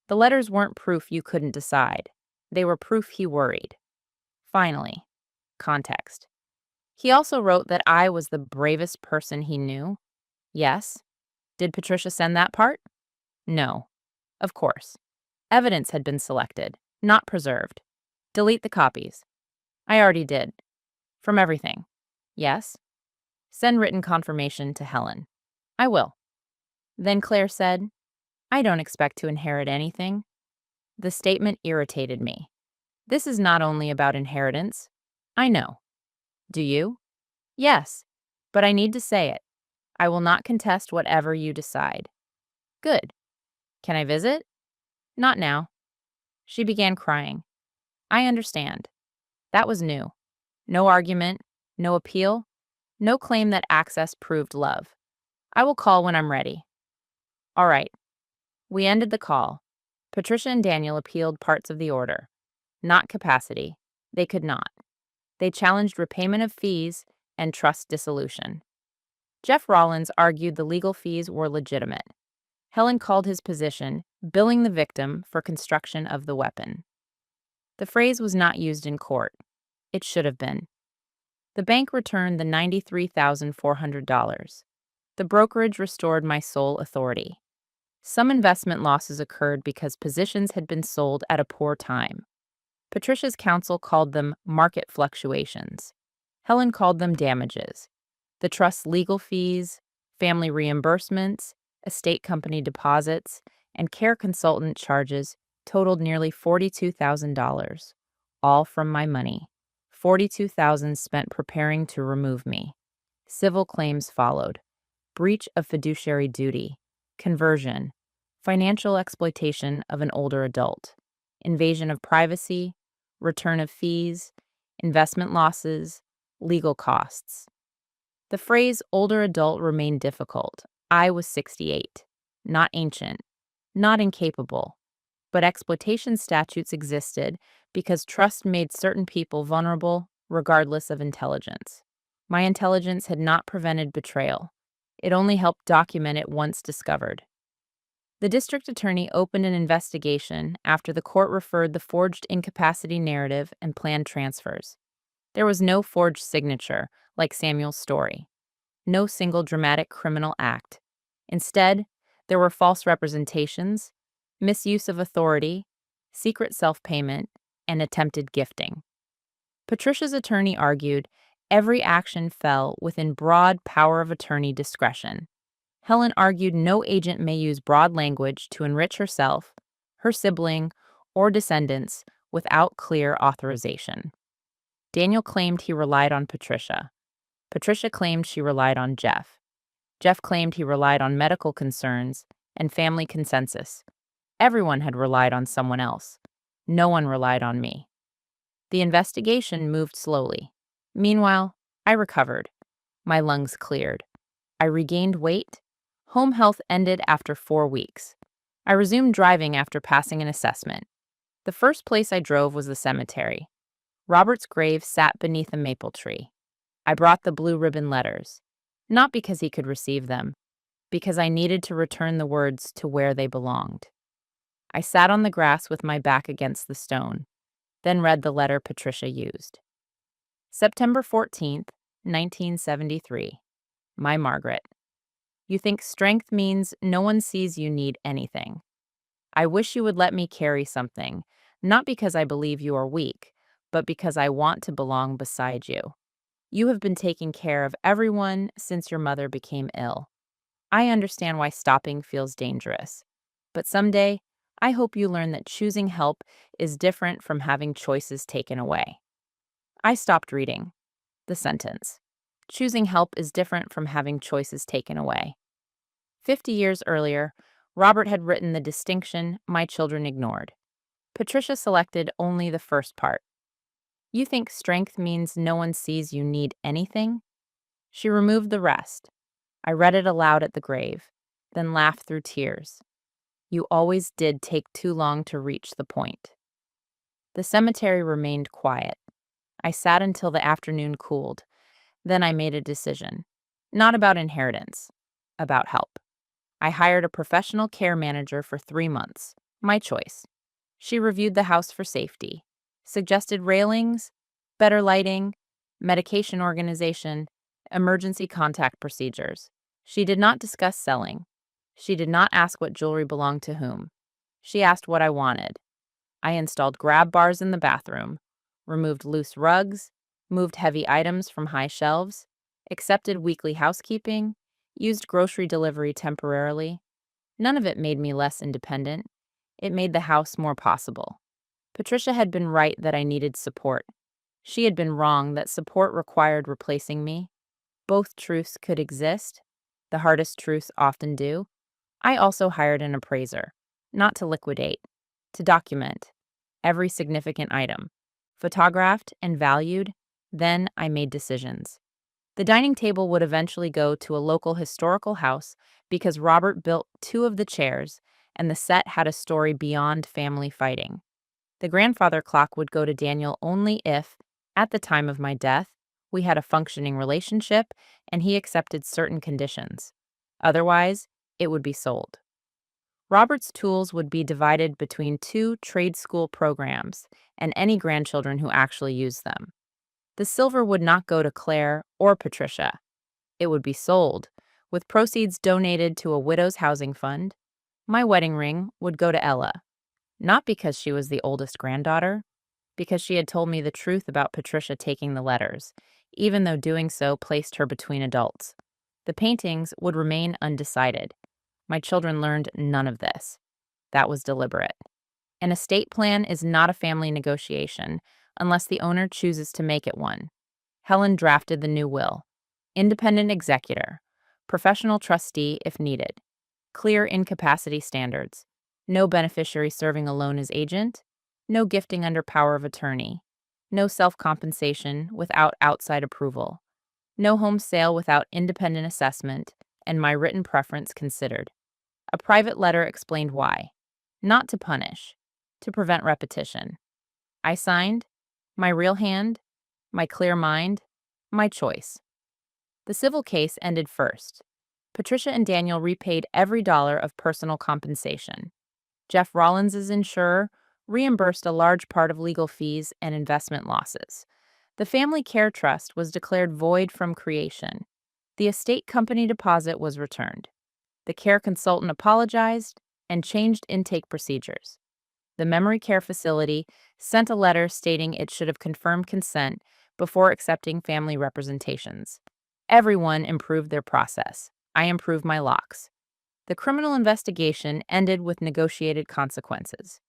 The letters weren't proof you couldn't decide. They were proof he worried. Finally, context. He also wrote that I was the bravest person he knew. Yes. Did Patricia send that part? No. Of course. Evidence had been selected, not preserved. Delete the copies. I already did. From everything. Yes. Send written confirmation to Helen. I will. Then Claire said, I don't expect to inherit anything. The statement irritated me. This is not only about inheritance. I know. Do you? Yes. But I need to say it. I will not contest whatever you decide. Good. Can I visit? Not now. She began crying. I understand. That was new. No argument, no appeal, no claim that access proved love. I will call when I'm ready. All right. We ended the call. Patricia and Daniel appealed parts of the order. Not capacity. They could not. They challenged repayment of fees and trust dissolution. Jeff Rollins argued the legal fees were legitimate. Helen called his position, billing the victim for construction of the weapon. The phrase was not used in court. It should have been. The bank returned the $93,400. The brokerage restored my sole authority. Some investment losses occurred because positions had been sold at a poor time. Patricia's counsel called them market fluctuations. Helen called them damages. The trust's legal fees, family reimbursements, estate company deposits, and care consultant charges totaled nearly $42,000, all from my money. $42,000 spent preparing to remove me. Civil claims followed. Breach of fiduciary duty, conversion, financial exploitation of an older adult, invasion of privacy, return of fees, investment losses, legal costs. The phrase older adult remained difficult. I was 68, not ancient, not incapable. But exploitation statutes existed because trust made certain people vulnerable regardless of intelligence. My intelligence had not prevented betrayal. It only helped document it once discovered. The district attorney opened an investigation after the court referred the forged incapacity narrative and planned transfers. There was no forged signature, like Samuel's story. No single dramatic criminal act. Instead, there were false representations, misuse of authority, secret self-payment, and attempted gifting. Patricia's attorney argued Every action fell within broad power of attorney discretion. Helen argued no agent may use broad language to enrich herself, her sibling, or descendants without clear authorization. Daniel claimed he relied on Patricia. Patricia claimed she relied on Jeff. Jeff claimed he relied on medical concerns and family consensus. Everyone had relied on someone else. No one relied on me. The investigation moved slowly. Meanwhile, I recovered. My lungs cleared. I regained weight. Home health ended after 4 weeks. I resumed driving after passing an assessment. The first place I drove was the cemetery. Robert's grave sat beneath a maple tree. I brought the blue ribbon letters, not because he could receive them, because I needed to return the words to where they belonged. I sat on the grass with my back against the stone, then read the letter Patricia used. September 14th, 1973. My Margaret. You think strength means no one sees you need anything. I wish you would let me carry something, not because I believe you are weak, but because I want to belong beside you. You have been taking care of everyone since your mother became ill. I understand why stopping feels dangerous, but someday, I hope you learn that choosing help is different from having choices taken away. I stopped reading. The sentence. Choosing help is different from having choices taken away. 50 years earlier, Robert had written the distinction my children ignored. Patricia selected only the first part. You think strength means no one sees you need anything? She removed the rest. I read it aloud at the grave, then laughed through tears. You always did take too long to reach the point. The cemetery remained quiet. I sat until the afternoon cooled. Then I made a decision. Not about inheritance, about help. I hired a professional care manager for 3 months. My choice. She reviewed the house for safety, suggested railings, better lighting, medication organization, emergency contact procedures. She did not discuss selling. She did not ask what jewelry belonged to whom. She asked what I wanted. I installed grab bars in the bathroom, removed loose rugs, moved heavy items from high shelves, accepted weekly housekeeping, used grocery delivery temporarily. None of it made me less independent. It made the house more possible. Patricia had been right that I needed support. She had been wrong that support required replacing me. Both truths could exist. The hardest truths often do. I also hired an appraiser, not to liquidate, to document every significant item, photographed and valued. Then I made decisions. The dining table would eventually go to a local historical house because Robert built 2 of the chairs and the set had a story beyond family fighting. The grandfather clock would go to Daniel only if, at the time of my death, we had a functioning relationship and he accepted certain conditions. Otherwise, it would be sold. Robert's tools would be divided between 2 trade school programs and any grandchildren who actually used them. The silver would not go to Claire or Patricia. It would be sold, with proceeds donated to a widow's housing fund. My wedding ring would go to Ella, not because she was the oldest granddaughter, because she had told me the truth about Patricia taking the letters, even though doing so placed her between adults. The paintings would remain undecided. My children learned none of this. That was deliberate. An estate plan is not a family negotiation unless the owner chooses to make it one. Helen drafted the new will. Independent executor. Professional trustee if needed. Clear incapacity standards. No beneficiary serving alone as agent. No gifting under power of attorney. No self-compensation without outside approval. No home sale without independent assessment, and my written preference considered. A private letter explained why. Not to punish, to prevent repetition. I signed, my real hand, my clear mind, my choice. The civil case ended first. Patricia and Daniel repaid every dollar of personal compensation. Jeff Rollins's insurer reimbursed a large part of legal fees and investment losses. The family care trust was declared void from creation. The estate company deposit was returned. The care consultant apologized and changed intake procedures. The memory care facility sent a letter stating it should have confirmed consent before accepting family representations. Everyone improved their process. I improved my locks. The criminal investigation ended with negotiated consequences.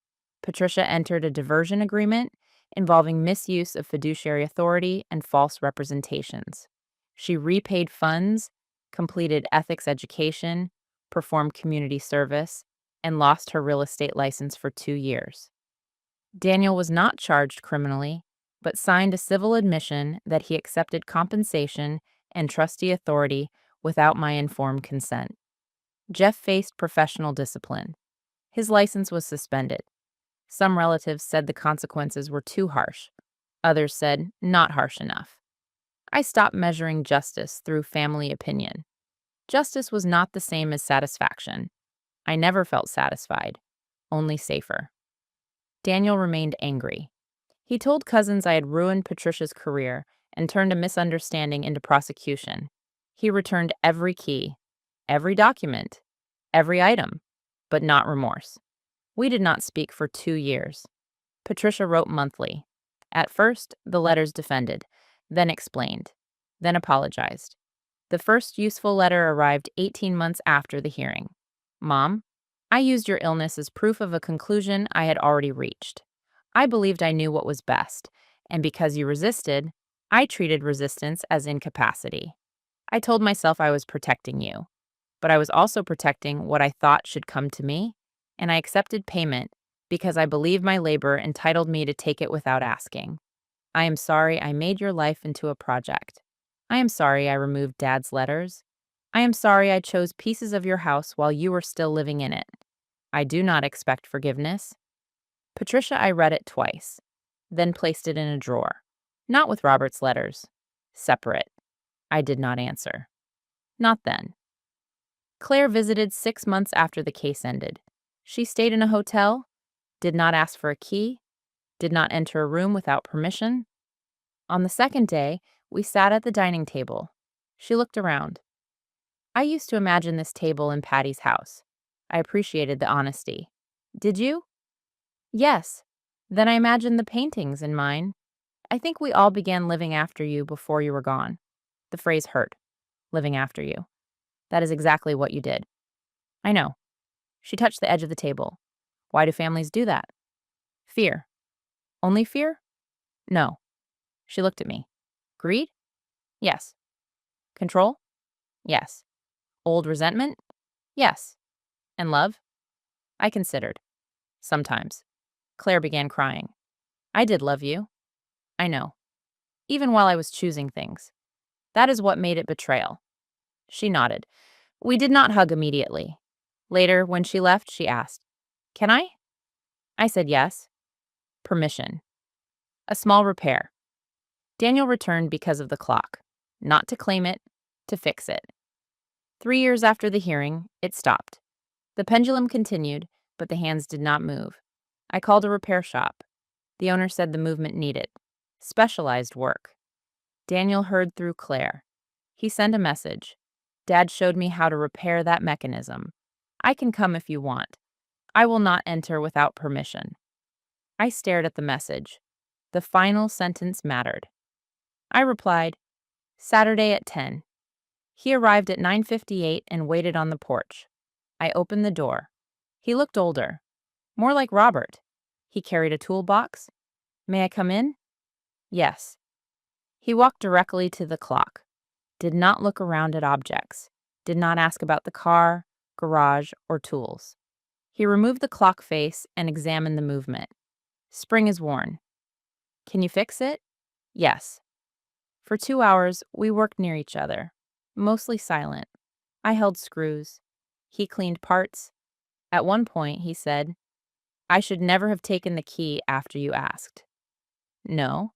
Patricia entered a diversion agreement involving misuse of fiduciary authority and false representations. She repaid funds, completed ethics education, performed community service, and lost her real estate license for 2 years. Daniel was not charged criminally, but signed a civil admission that he accepted compensation and trustee authority without my informed consent. Jeff faced professional discipline. His license was suspended. Some relatives said the consequences were too harsh. Others said not harsh enough. I stopped measuring justice through family opinion. Justice was not the same as satisfaction. I never felt satisfied, only safer. Daniel remained angry. He told cousins I had ruined Patricia's career and turned a misunderstanding into prosecution. He returned every key, every document, every item, but not remorse. We did not speak for 2 years. Patricia wrote monthly. At first, the letters defended, then explained, then apologized. The first useful letter arrived 18 months after the hearing. Mom, I used your illness as proof of a conclusion I had already reached. I believed I knew what was best, and because you resisted, I treated resistance as incapacity. I told myself I was protecting you, but I was also protecting what I thought should come to me, and I accepted payment because I believed my labor entitled me to take it without asking. I am sorry I made your life into a project. I am sorry I removed Dad's letters. I am sorry I chose pieces of your house while you were still living in it. I do not expect forgiveness. Patricia, I read it twice, then placed it in a drawer. Not with Robert's letters. Separate. I did not answer. Not then. Claire visited 6 months after the case ended. She stayed in a hotel, did not ask for a key, did not enter a room without permission. On the second day, we sat at the dining table. She looked around. I used to imagine this table in Patty's house. I appreciated the honesty. Did you? Yes. Then I imagined the paintings in mine. I think we all began living after you before you were gone. The phrase hurt. Living after you. That is exactly what you did. I know. She touched the edge of the table. Why do families do that? Fear. Only fear? No. She looked at me. Greed? Yes. Control? Yes. Old resentment? Yes. And love? I considered. Sometimes. Claire began crying. I did love you. I know. Even while I was choosing things. That is what made it betrayal. She nodded. We did not hug immediately. Later, when she left, she asked, Can I? I said yes. Permission. A small repair. Daniel returned because of the clock. Not to claim it, to fix it. 3 years after the hearing, it stopped. The pendulum continued, but the hands did not move. I called a repair shop. The owner said the movement needed specialized work. Daniel heard through Claire. He sent a message. Dad showed me how to repair that mechanism. I can come if you want. I will not enter without permission. I stared at the message. The final sentence mattered. I replied, Saturday at 10. He arrived at 9:58 and waited on the porch. I opened the door. He looked older, more like Robert. He carried a toolbox. May I come in? Yes. He walked directly to the clock, did not look around at objects, did not ask about the car, garage, or tools. He removed the clock face and examined the movement. Spring is worn. Can you fix it? Yes. For 2 hours, we worked near each other, mostly silent. I held screws. He cleaned parts. At one point, he said, I should never have taken the key after you asked. No.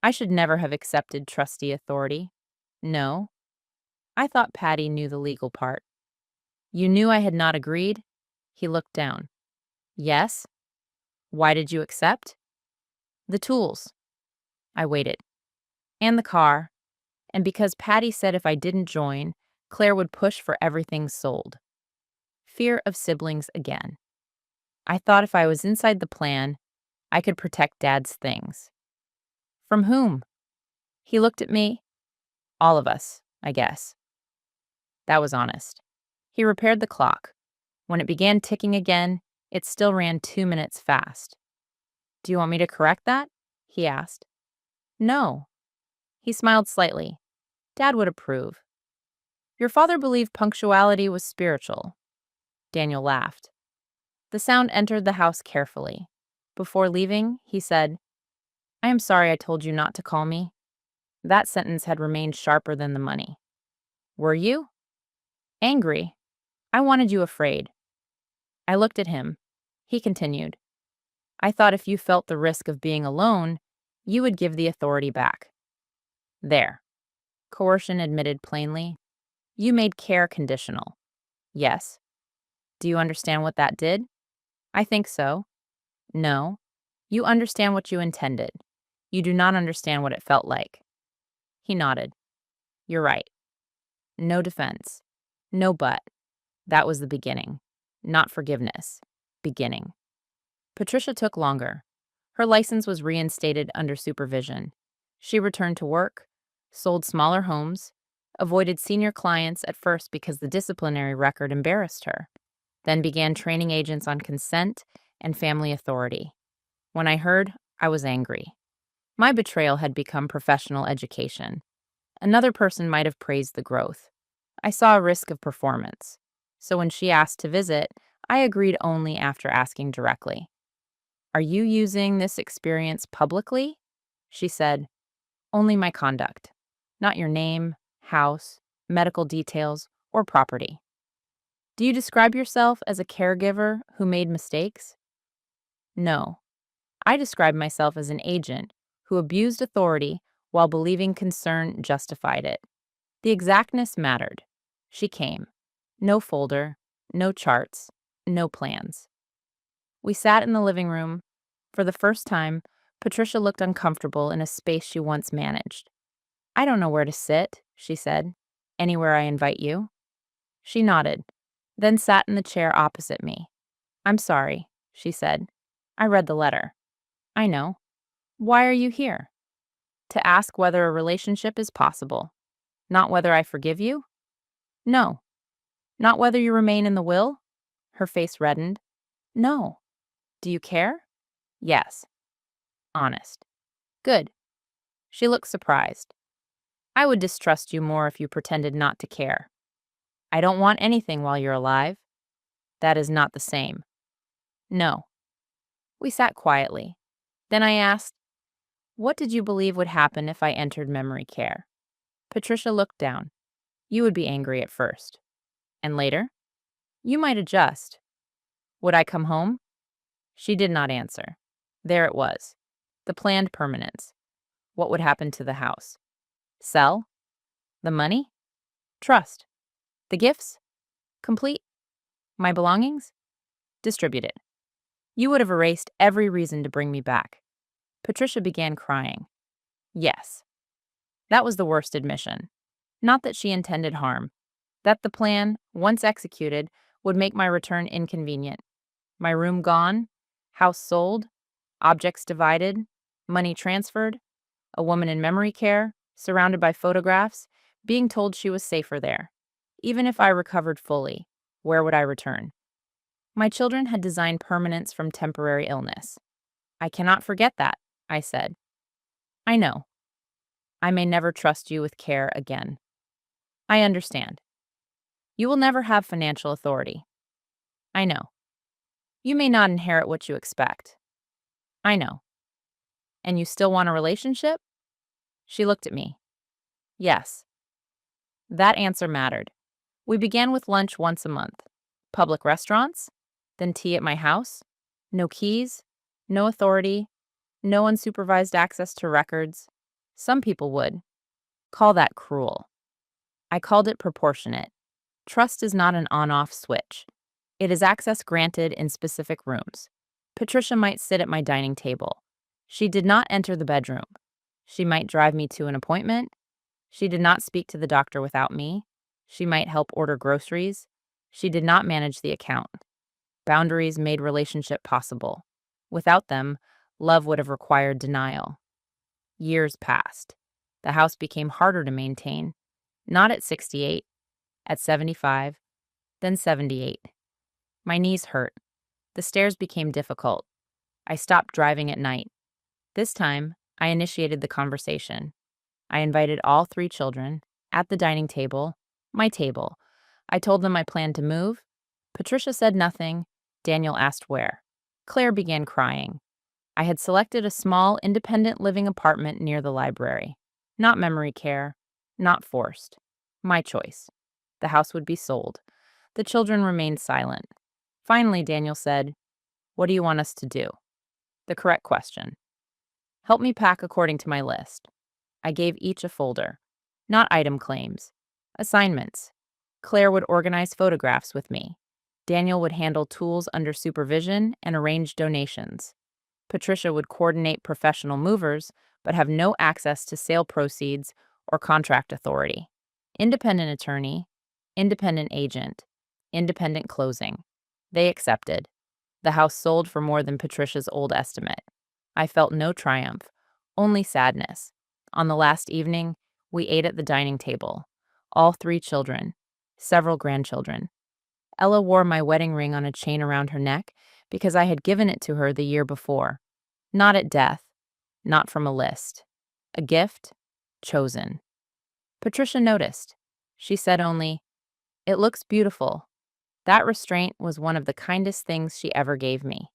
I should never have accepted trustee authority. No. I thought Patty knew the legal part. You knew I had not agreed? He looked down. Yes. Why did you accept? The tools. I waited. And the car. And because Patty said if I didn't join, Claire would push for everything sold. Fear of siblings again. I thought if I was inside the plan, I could protect Dad's things. From whom? He looked at me. All of us, I guess. That was honest. He repaired the clock. When it began ticking again, it still ran 2 minutes fast. Do you want me to correct that? He asked. No. He smiled slightly. Dad would approve. Your father believed punctuality was spiritual. Daniel laughed. The sound entered the house carefully. Before leaving, he said, I am sorry I told you not to call me. That sentence had remained sharper than the money. Were you? Angry. I wanted you afraid. I looked at him. He continued, I thought if you felt the risk of being alone, you would give the authority back. There. Coercion admitted plainly. You made care conditional. Yes. Do you understand what that did? I think so. No. You understand what you intended. You do not understand what it felt like. He nodded. You're right. No defense. No but. That was the beginning. Not forgiveness. Beginning. Patricia took longer. Her license was reinstated under supervision. She returned to work, sold smaller homes, avoided senior clients at first because the disciplinary record embarrassed her, then began training agents on consent and family authority. When I heard, I was angry. My betrayal had become professional education. Another person might have praised the growth. I saw a risk of performance. So when she asked to visit, I agreed only after asking directly. Are you using this experience publicly? She said, only my conduct, not your name, house, medical details, or property. Do you describe yourself as a caregiver who made mistakes? No. I describe myself as an agent who abused authority while believing concern justified it. The exactness mattered. She came. No folder, no charts, no plans. We sat in the living room. For the first time, Patricia looked uncomfortable in a space she once managed. I don't know where to sit, she said. Anywhere I invite you? She nodded, then sat in the chair opposite me. I'm sorry, she said. I read the letter. I know. Why are you here? To ask whether a relationship is possible. Not whether I forgive you? No. Not whether you remain in the will? Her face reddened. No. Do you care? Yes. Honest. Good. She looked surprised. I would distrust you more if you pretended not to care. I don't want anything while you're alive. That is not the same. No. We sat quietly. Then I asked, what did you believe would happen if I entered memory care? Patricia looked down. You would be angry at first. And later? You might adjust. Would I come home? She did not answer. There it was. The planned permanence. What would happen to the house? Sell? The money? Trust. The gifts? Complete. My belongings? Distributed. You would have erased every reason to bring me back. Patricia began crying. Yes. That was the worst admission. Not that she intended harm. That the plan, once executed, would make my return inconvenient. My room gone, house sold, objects divided, money transferred, a woman in memory care, surrounded by photographs, being told she was safer there. Even if I recovered fully, where would I return? My children had designed permanence from temporary illness. I cannot forget that, I said. I know. I may never trust you with care again. I understand. You will never have financial authority. I know. You may not inherit what you expect. I know. And you still want a relationship? She looked at me. Yes. That answer mattered. We began with lunch once a month. Public restaurants, then tea at my house. No keys, no authority, no unsupervised access to records. Some people would call that cruel. I called it proportionate. Trust is not an on-off switch. It is access granted in specific rooms. Patricia might sit at my dining table. She did not enter the bedroom. She might drive me to an appointment. She did not speak to the doctor without me. She might help order groceries. She did not manage the account. Boundaries made relationship possible. Without them, love would have required denial. Years passed. The house became harder to maintain, not at 68, at 75, then 78. My knees hurt. The stairs became difficult. I stopped driving at night. This time, I initiated the conversation. I invited all three children at the dining table, my table. I told them I planned to move. Patricia said nothing. Daniel asked where. Claire began crying. I had selected a small, independent living apartment near the library. Not memory care, not forced. My choice. The house would be sold. The children remained silent. Finally, Daniel said, "What do you want us to do?" The correct question. "Help me pack according to my list." I gave each a folder. Not item claims. Assignments. Claire would organize photographs with me. Daniel would handle tools under supervision and arrange donations. Patricia would coordinate professional movers, but have no access to sale proceeds or contract authority. Independent attorney, independent agent, independent closing. They accepted. The house sold for more than Patricia's old estimate. I felt no triumph, only sadness. On the last evening, we ate at the dining table. All three children, several grandchildren. Ella wore my wedding ring on a chain around her neck because I had given it to her the year before. Not at death, not from a list. A gift, chosen. Patricia noticed. She said only, "It looks beautiful." That restraint was one of the kindest things she ever gave me.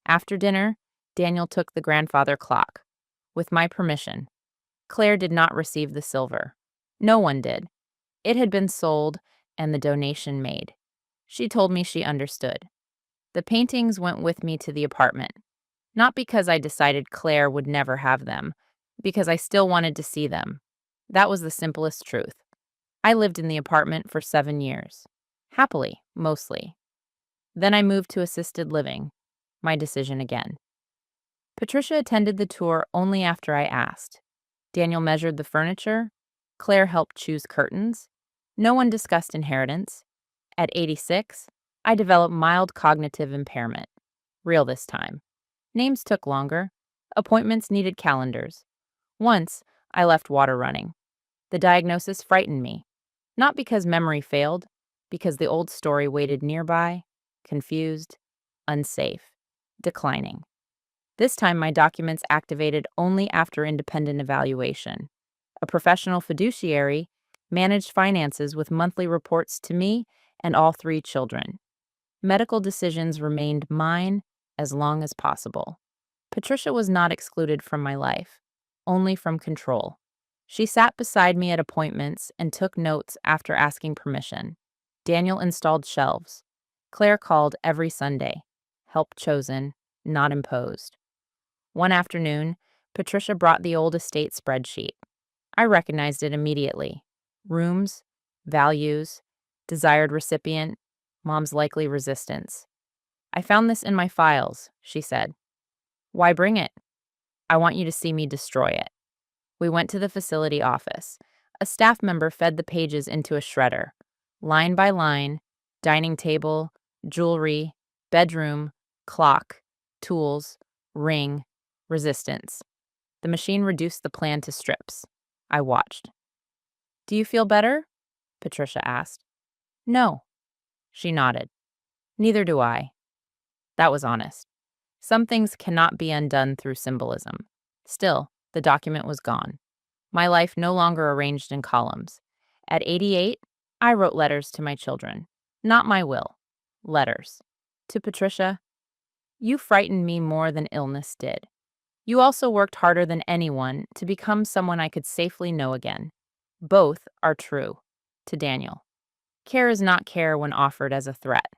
After dinner, Daniel took the grandfather clock. With my permission. Claire did not receive the silver. No one did. It had been sold and the donation made. She told me she understood. The paintings went with me to the apartment. Not because I decided Claire would never have them, because I still wanted to see them. That was the simplest truth. I lived in the apartment for 7 years. Happily, mostly. Then I moved to assisted living. My decision again. Patricia attended the tour only after I asked. Daniel measured the furniture. Claire helped choose curtains. No one discussed inheritance. At 86, I developed mild cognitive impairment. Real this time. Names took longer. Appointments needed calendars. Once, I left water running. The diagnosis frightened me. Not because memory failed, because the old story waited nearby, confused, unsafe, declining. This time, my documents activated only after independent evaluation. A professional fiduciary managed finances with monthly reports to me and all three children. Medical decisions remained mine as long as possible. Patricia was not excluded from my life, only from control. She sat beside me at appointments and took notes after asking permission. Daniel installed shelves. Claire called every Sunday. Help chosen, not imposed. One afternoon, Patricia brought the old estate spreadsheet. I recognized it immediately. Rooms, values, desired recipient, mom's likely resistance. "I found this in my files," she said. "Why bring it?" "I want you to see me destroy it." We went to the facility office. A staff member fed the pages into a shredder. Line by line, dining table, jewelry, bedroom, clock, tools, ring, resistance. The machine reduced the plan to strips. I watched. "Do you feel better?" Patricia asked. "No." She nodded. "Neither do I." That was honest. Some things cannot be undone through symbolism. Still, the document was gone. My life no longer arranged in columns. At 88, I wrote letters to my children. Not my will. Letters. To Patricia, "You frightened me more than illness did. You also worked harder than anyone to become someone I could safely know again. Both are true." To Daniel, "Care is not care when offered as a threat.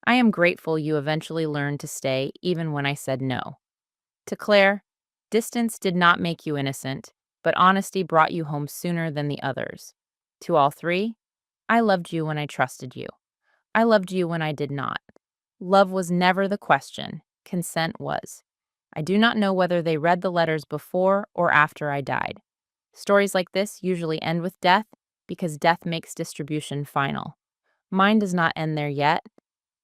I am grateful you eventually learned to stay even when I said no." To Claire, "Distance did not make you innocent, but honesty brought you home sooner than the others." To all three, "I loved you when I trusted you. I loved you when I did not. Love was never the question. Consent was." I do not know whether they read the letters before or after I died. Stories like this usually end with death because death makes distribution final. Mine does not end there yet.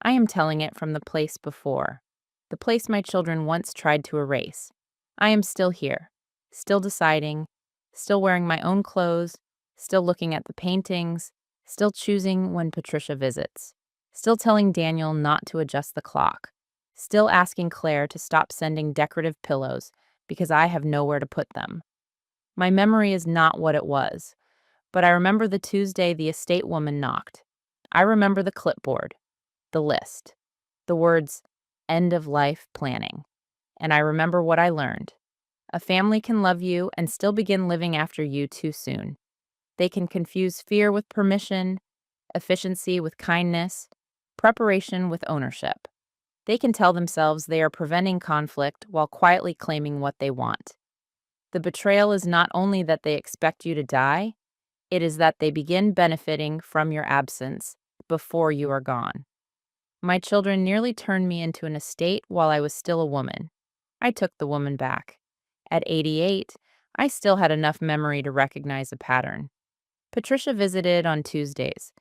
I am telling it from the place before, the place my children once tried to erase. I am still here, still deciding, still wearing my own clothes, still looking at the paintings, still choosing when Patricia visits, still telling Daniel not to adjust the clock, still asking Claire to stop sending decorative pillows because I have nowhere to put them. My memory is not what it was, but I remember the Tuesday the estate woman knocked. I remember the clipboard, the list, the words, end of life planning. And I remember what I learned. A family can love you and still begin living after you too soon. They can confuse fear with permission, efficiency with kindness, preparation with ownership. They can tell themselves they are preventing conflict while quietly claiming what they want. The betrayal is not only that they expect you to die, it is that they begin benefiting from your absence before you are gone. My children nearly turned me into an estate while I was still a woman. I took the woman back. At 88, I still had enough memory to recognize a pattern. Patricia visited on Tuesdays.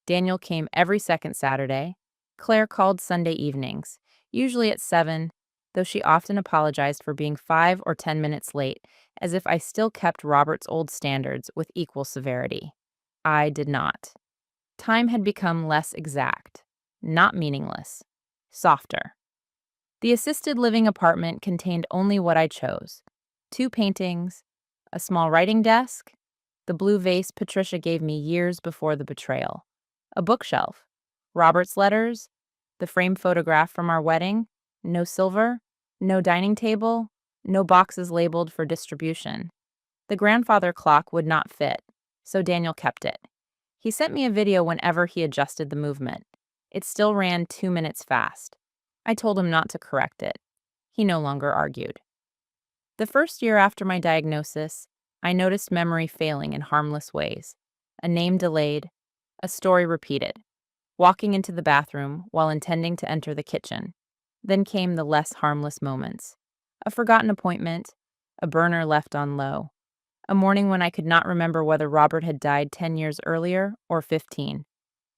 Daniel came every second Saturday. Claire called Sunday evenings, usually at 7, though she often apologized for being 5 or 10 minutes late, as if I still kept Robert's old standards with equal severity. I did not. Time had become less exact, not meaningless, softer. The assisted living apartment contained only what I chose: 2 paintings, a small writing desk, the blue vase Patricia gave me years before the betrayal, a bookshelf, Robert's letters, the framed photograph from our wedding, no silver, no dining table, no boxes labeled for distribution. The grandfather clock would not fit, so Daniel kept it. He sent me a video whenever he adjusted the movement. It still ran 2 minutes fast. I told him not to correct it. He no longer argued. The first year after my diagnosis, I noticed memory failing in harmless ways. A name delayed, a story repeated, walking into the bathroom while intending to enter the kitchen. Then came the less harmless moments. A forgotten appointment, a burner left on low, a morning when I could not remember whether Robert had died 10 years earlier or 15.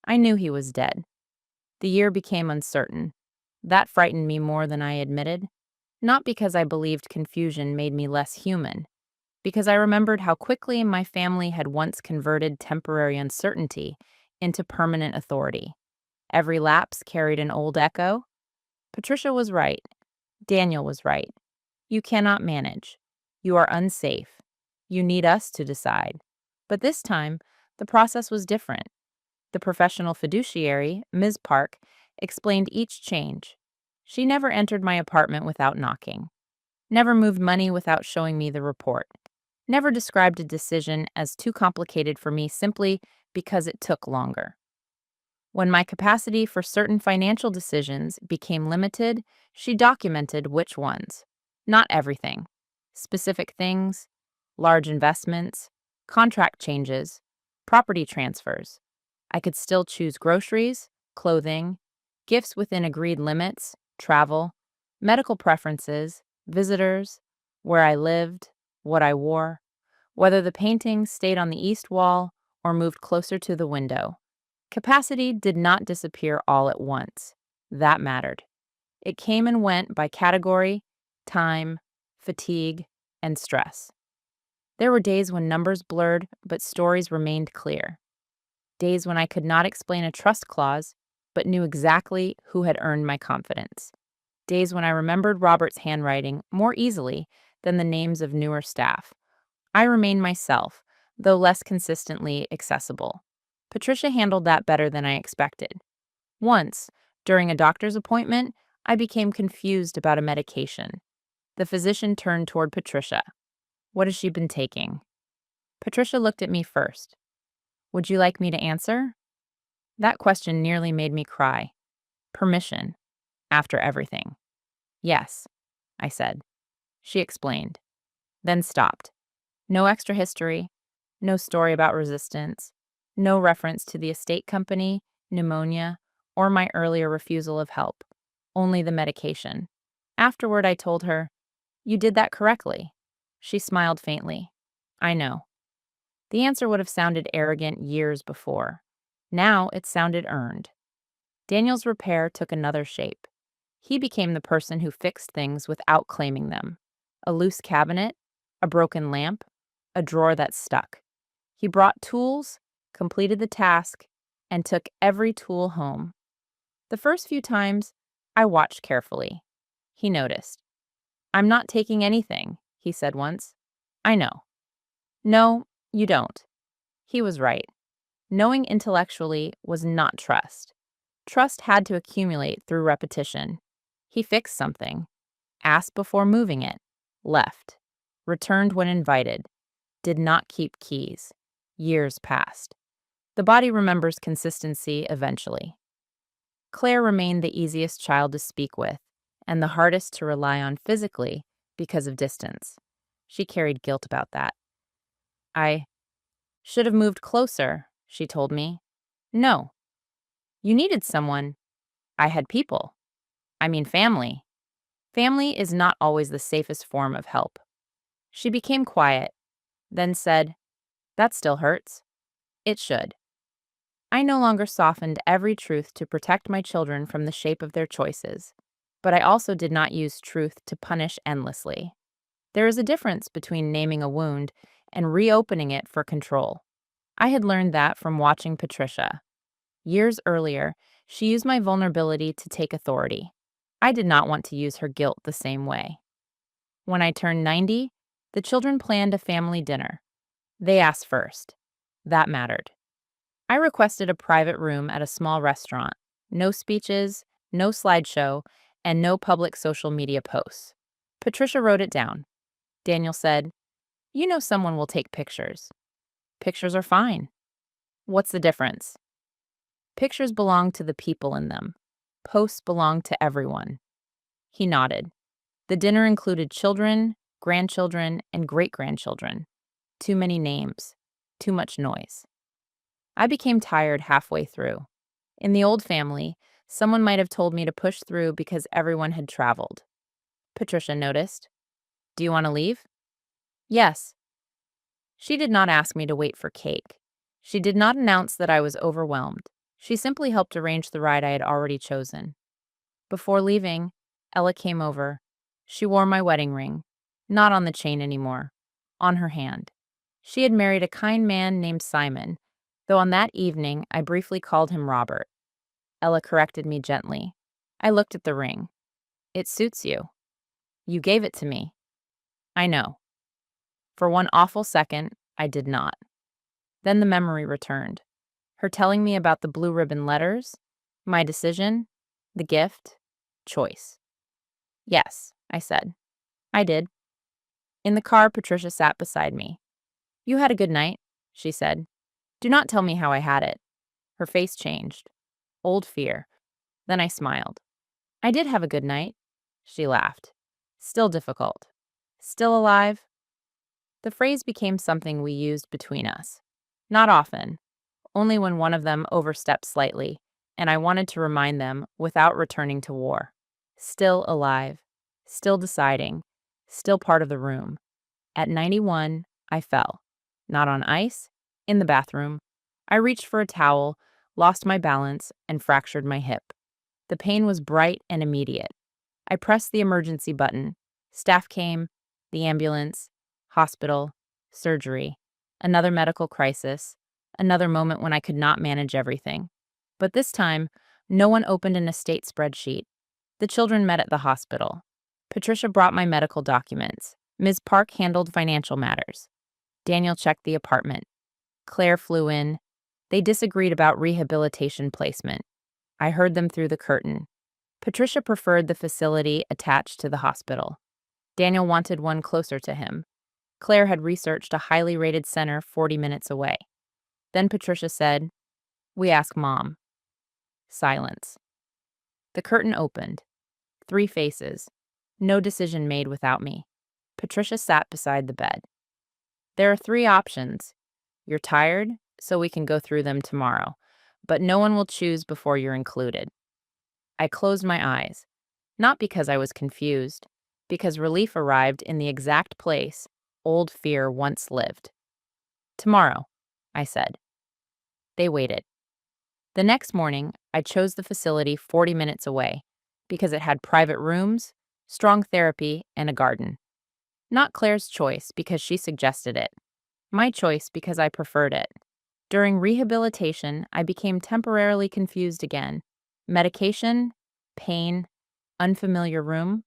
I knew he was dead. The year became uncertain. That frightened me more than I admitted, not because I believed confusion made me less human, because I remembered how quickly my family had once converted temporary uncertainty into permanent authority. Every lapse carried an old echo. Patricia was right. Daniel was right. You cannot manage. You are unsafe. You need us to decide. But this time, the process was different. The professional fiduciary, Ms. Park, explained each change. She never entered my apartment without knocking, never moved money without showing me the report, never described a decision as too complicated for me simply because it took longer. When my capacity for certain financial decisions became limited, she documented which ones. Not everything. Specific things, large investments, contract changes, property transfers. I could still choose groceries, clothing, gifts within agreed limits, travel, medical preferences, visitors, where I lived, what I wore, whether the painting stayed on the east wall or moved closer to the window. Capacity did not disappear all at once. That mattered. It came and went by category, time, fatigue, and stress. There were days when numbers blurred, but stories remained clear. Days when I could not explain a trust clause, but knew exactly who had earned my confidence. Days when I remembered Robert's handwriting more easily than the names of newer staff. I remained myself, though less consistently accessible. Patricia handled that better than I expected. Once, during a doctor's appointment, I became confused about a medication. The physician turned toward Patricia. "What has she been taking?" Patricia looked at me first. "Would you like me to answer?" That question nearly made me cry. Permission, after everything. "Yes," I said. She explained, then stopped. No extra history, no story about resistance, no reference to the estate company, pneumonia, or my earlier refusal of help. Only the medication. Afterward, I told her, "You did that correctly." She smiled faintly. "I know." The answer would have sounded arrogant years before. Now it sounded earned. Daniel's repair took another shape. He became the person who fixed things without claiming them. A loose cabinet, a broken lamp, a drawer that stuck. He brought tools, completed the task, and took every tool home. The first few times, I watched carefully. He noticed. "I'm not taking anything," he said once. "I know." "No, you don't." He was right. Knowing intellectually was not trust. Trust had to accumulate through repetition. He fixed something, asked before moving it, left, returned when invited, did not keep keys. Years passed. The body remembers consistency eventually. Claire remained the easiest child to speak with and the hardest to rely on physically because of distance. She carried guilt about that. "I should have moved closer," she told me. "No, you needed someone. I had people. I mean, family. Family is not always the safest form of help." She became quiet, then said, "That still hurts." It should. I no longer softened every truth to protect my children from the shape of their choices, but I also did not use truth to punish endlessly. There is a difference between naming a wound and reopening it for control. I had learned that from watching Patricia. Years earlier, she used my vulnerability to take authority. I did not want to use her guilt the same way. When I turned 90, the children planned a family dinner. They asked first. That mattered. I requested a private room at a small restaurant. No speeches, no slideshow, and no public social media posts. Patricia wrote it down. Daniel said, "You know someone will take pictures." "Pictures are fine." "What's the difference?" "Pictures belong to the people in them. Posts belong to everyone." He nodded. The dinner included children, grandchildren, and great-grandchildren. Too many names. Too much noise. I became tired halfway through. In the old family, someone might have told me to push through because everyone had traveled. Patricia noticed. "Do you want to leave?" "Yes." She did not ask me to wait for cake. She did not announce that I was overwhelmed. She simply helped arrange the ride I had already chosen. Before leaving, Ella came over. She wore my wedding ring, not on the chain anymore, on her hand. She had married a kind man named Simon, though on that evening I briefly called him Robert. Ella corrected me gently. I looked at the ring. "It suits you." "You gave it to me." "I know." For one awful second, I did not. Then the memory returned. Her telling me about the blue ribbon letters, my decision, the gift, choice. "Yes," I said. "I did." In the car, Patricia sat beside me. "You had a good night," she said. "Do not tell me how I had it." Her face changed. Old fear. Then I smiled. "I did have a good night." She laughed. "Still difficult. Still alive?" The phrase became something we used between us. Not often, only when one of them overstepped slightly, and I wanted to remind them without returning to war. Still alive. Still deciding. Still part of the room. At 91, I fell. Not on ice, in the bathroom. I reached for a towel, lost my balance, and fractured my hip. The pain was bright and immediate. I pressed the emergency button. Staff came, the ambulance, hospital, surgery, another medical crisis, another moment when I could not manage everything. But this time, no one opened an estate spreadsheet. The children met at the hospital. Patricia brought my medical documents. Ms. Park handled financial matters. Daniel checked the apartment. Claire flew in. They disagreed about rehabilitation placement. I heard them through the curtain. Patricia preferred the facility attached to the hospital. Daniel wanted one closer to him. Claire had researched a highly rated center 40 minutes away. Then Patricia said, "We ask Mom." Silence. The curtain opened. 3 faces. No decision made without me. Patricia sat beside the bed. "There are 3 options. You're tired, so we can go through them tomorrow, but no one will choose before you're included." I closed my eyes, not because I was confused, because relief arrived in the exact place old fear once lived. "Tomorrow," I said. They waited. The next morning, I chose the facility 40 minutes away because it had private rooms, strong therapy, and a garden. Not Claire's choice because she suggested it. My choice because I preferred it. During rehabilitation, I became temporarily confused again. Medication, pain, unfamiliar room.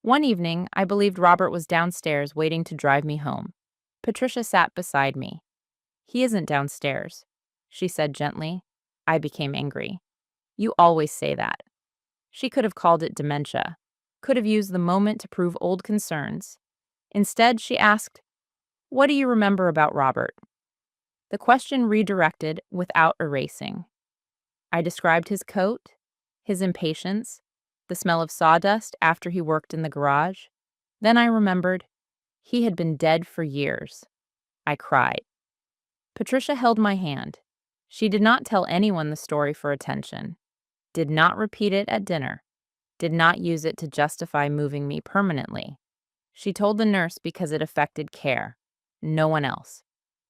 One evening, I believed Robert was downstairs waiting to drive me home. Patricia sat beside me. "He isn't downstairs," she said gently. I became angry. "You always say that." She could have called it dementia, could have used the moment to prove old concerns. Instead, she asked, "What do you remember about Robert?" The question redirected without erasing. I described his coat, his impatience, the smell of sawdust after he worked in the garage. Then I remembered he had been dead for years. I cried. Patricia held my hand. She did not tell anyone the story for attention, did not repeat it at dinner, did not use it to justify moving me permanently. She told the nurse because it affected care, no one else.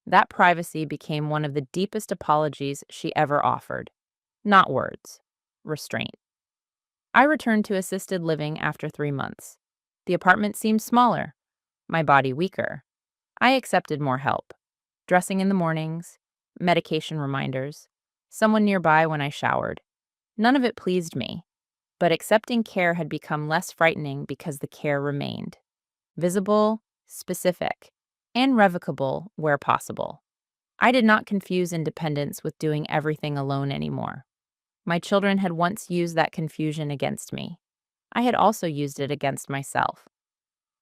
That privacy became one of the deepest apologies she ever offered. Not words, restraint. I returned to assisted living after 3 months. The apartment seemed smaller, my body weaker. I accepted more help. Dressing in the mornings, medication reminders, someone nearby when I showered. None of it pleased me, but accepting care had become less frightening because the care remained. Visible, specific, and revocable where possible. I did not confuse independence with doing everything alone anymore. My children had once used that confusion against me. I had also used it against myself.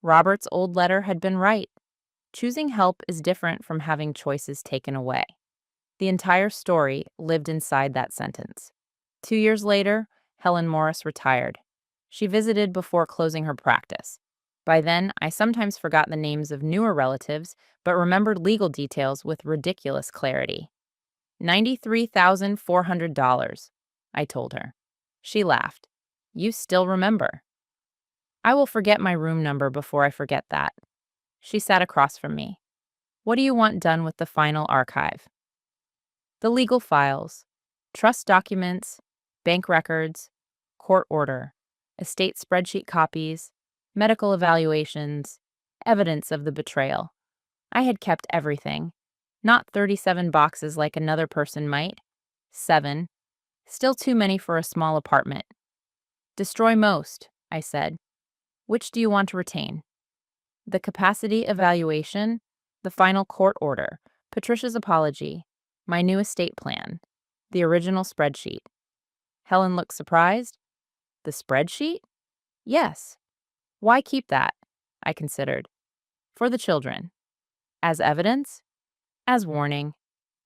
Robert's old letter had been right. Choosing help is different from having choices taken away. The entire story lived inside that sentence. 2 years later, Helen Morris retired. She visited before closing her practice. By then, I sometimes forgot the names of newer relatives, but remembered legal details with ridiculous clarity. $93,400, I told her. She laughed. "You still remember." "I will forget my room number before I forget that." She sat across from me. "What do you want done with the final archive?" "The legal files, trust documents, bank records, court order, estate spreadsheet copies, medical evaluations, evidence of the betrayal." I had kept everything. Not 37 boxes like another person might. 7. Still too many for a small apartment. "Destroy most," I said. "Which do you want to retain?" The capacity evaluation, the final court order, Patricia's apology, my new estate plan, the original spreadsheet. Helen looked surprised. "The spreadsheet?" "Yes." "Why keep that?" I considered. "For the children." "As evidence?" "As warning."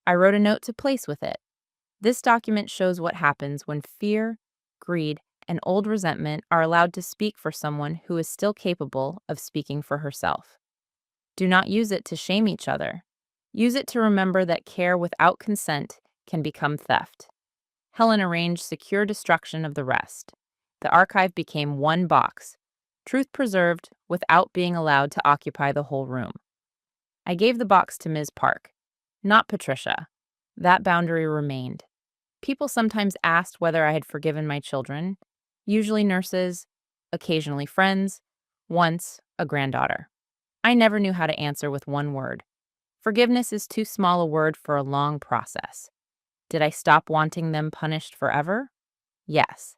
I wrote a note to place with it. "This document shows what happens when fear, greed, and old resentment are allowed to speak for someone who is still capable of speaking for herself. Do not use it to shame each other. Use it to remember that care without consent can become theft." Helen arranged secure destruction of the rest. The archive became one box, truth preserved without being allowed to occupy the whole room. I gave the box to Ms. Park, not Patricia. That boundary remained. People sometimes asked whether I had forgiven my children, usually nurses, occasionally friends, once a granddaughter. I never knew how to answer with one word. Forgiveness is too small a word for a long process. Did I stop wanting them punished forever? Yes.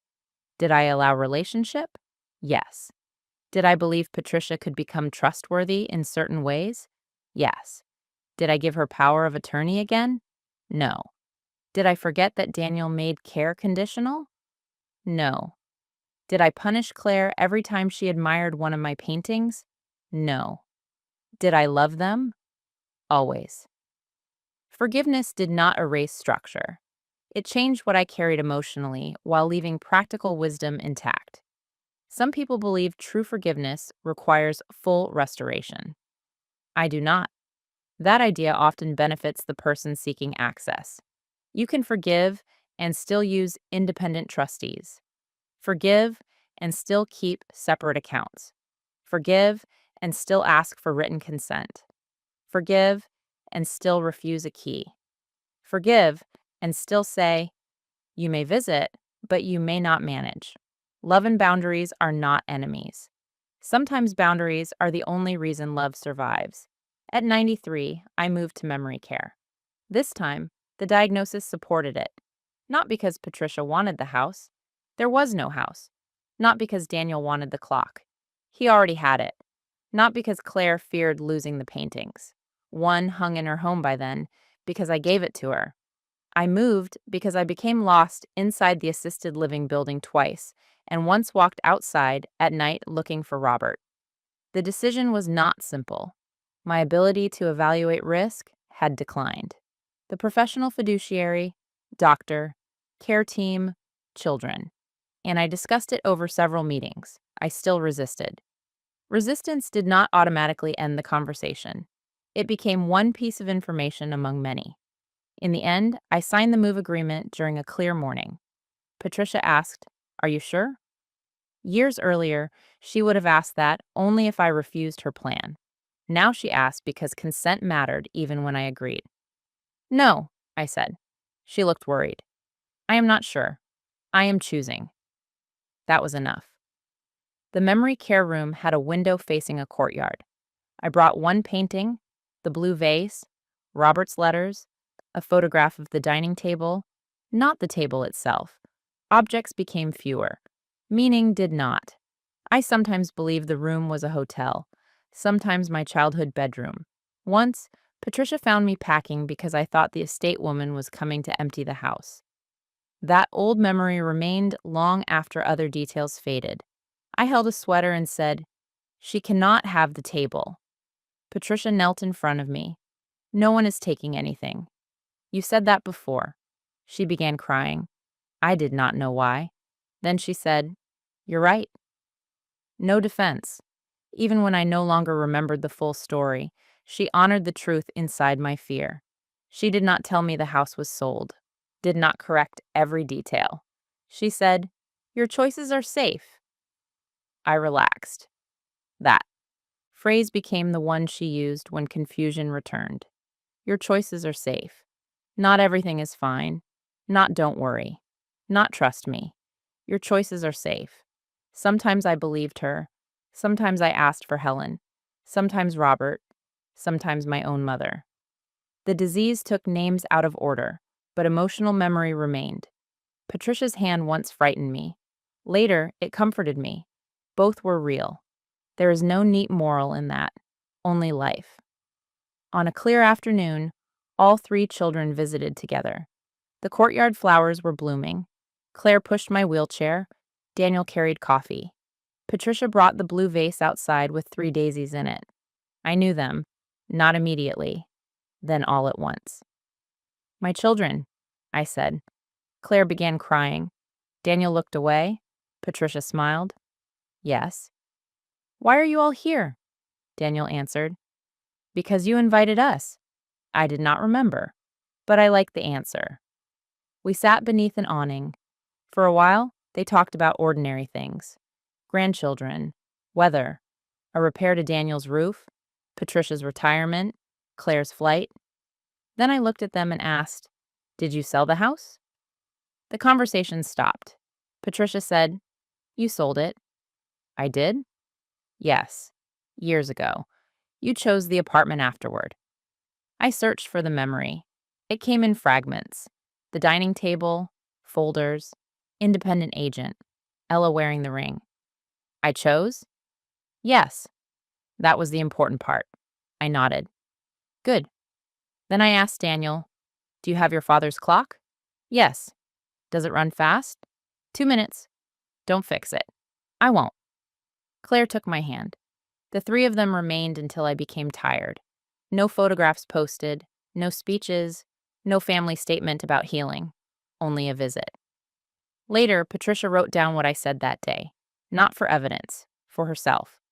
Did I allow relationship? Yes. Did I believe Patricia could become trustworthy in certain ways? Yes. Did I give her power of attorney again? No. Did I forget that Daniel made care conditional? No. Did I punish Claire every time she admired one of my paintings? No. Did I love them? Always. Forgiveness did not erase structure. It changed what I carried emotionally while leaving practical wisdom intact. Some people believe true forgiveness requires full restoration. I do not. That idea often benefits the person seeking access. You can forgive and still use independent trustees. Forgive and still keep separate accounts. Forgive and still ask for written consent. Forgive and still refuse a key. Forgive and still say, "You may visit, but you may not manage." Love and boundaries are not enemies. Sometimes boundaries are the only reason love survives. At 93, I moved to memory care. This time, the diagnosis supported it. Not because Patricia wanted the house. There was no house. Not because Daniel wanted the clock. He already had it. Not because Claire feared losing the paintings. One hung in her home by then, because I gave it to her. I moved because I became lost inside the assisted living building twice, and once walked outside at night looking for Robert. The decision was not simple. My ability to evaluate risk had declined. The professional fiduciary, doctor, care team, children, and I discussed it over several meetings. I still resisted. Resistance did not automatically end the conversation. It became one piece of information among many. In the end, I signed the move agreement during a clear morning. Patricia asked, "Are you sure?" Years earlier, she would have asked that only if I refused her plan. Now she asked because consent mattered even when I agreed. "No," I said. She looked worried. "I am not sure. I am choosing." That was enough. The memory care room had a window facing a courtyard. I brought one painting, the blue vase, Robert's letters, a photograph of the dining table, not the table itself. Objects became fewer. Meaning did not. I sometimes believed the room was a hotel, sometimes my childhood bedroom. Once, Patricia found me packing because I thought the estate woman was coming to empty the house. That old memory remained long after other details faded. I held a sweater and said, "She cannot have the table." Patricia knelt in front of me. "No one is taking anything." "You said that before." She began crying. I did not know why. Then she said, "You're right." No defense. Even when I no longer remembered the full story, she honored the truth inside my fear. She did not tell me the house was sold, did not correct every detail. She said, "Your choices are safe." I relaxed. That phrase became the one she used when confusion returned. Your choices are safe. Not everything is fine. Not don't worry. Not trust me. Your choices are safe. Sometimes I believed her. Sometimes I asked for Helen. Sometimes Robert. Sometimes my own mother. The disease took names out of order, but emotional memory remained. Patricia's hand once frightened me. Later, it comforted me. Both were real. There is no neat moral in that, only life. On a clear afternoon, all three children visited together. The courtyard flowers were blooming. Claire pushed my wheelchair. Daniel carried coffee. Patricia brought the blue vase outside with 3 daisies in it. I knew them, not immediately, then all at once. "My children," I said. Claire began crying. Daniel looked away. Patricia smiled. "Yes." "Why are you all here?" Daniel answered. "Because you invited us." I did not remember, but I liked the answer. We sat beneath an awning. For a while, they talked about ordinary things. Grandchildren, weather, a repair to Daniel's roof, Patricia's retirement, Claire's flight. Then I looked at them and asked, "Did you sell the house?" The conversation stopped. Patricia said, "You sold it." "I did?" "Yes. Years ago. You chose the apartment afterward." I searched for the memory. It came in fragments. The dining table, folders, independent agent, Ella wearing the ring. "I chose?" "Yes." That was the important part. I nodded. "Good." Then I asked Daniel, "Do you have your father's clock?" "Yes." "Does it run fast?" "2 minutes." "Don't fix it." "I won't." Claire took my hand. The three of them remained until I became tired. No photographs posted, no speeches, no family statement about healing, only a visit. Later, Patricia wrote down what I said that day, not for evidence, for herself.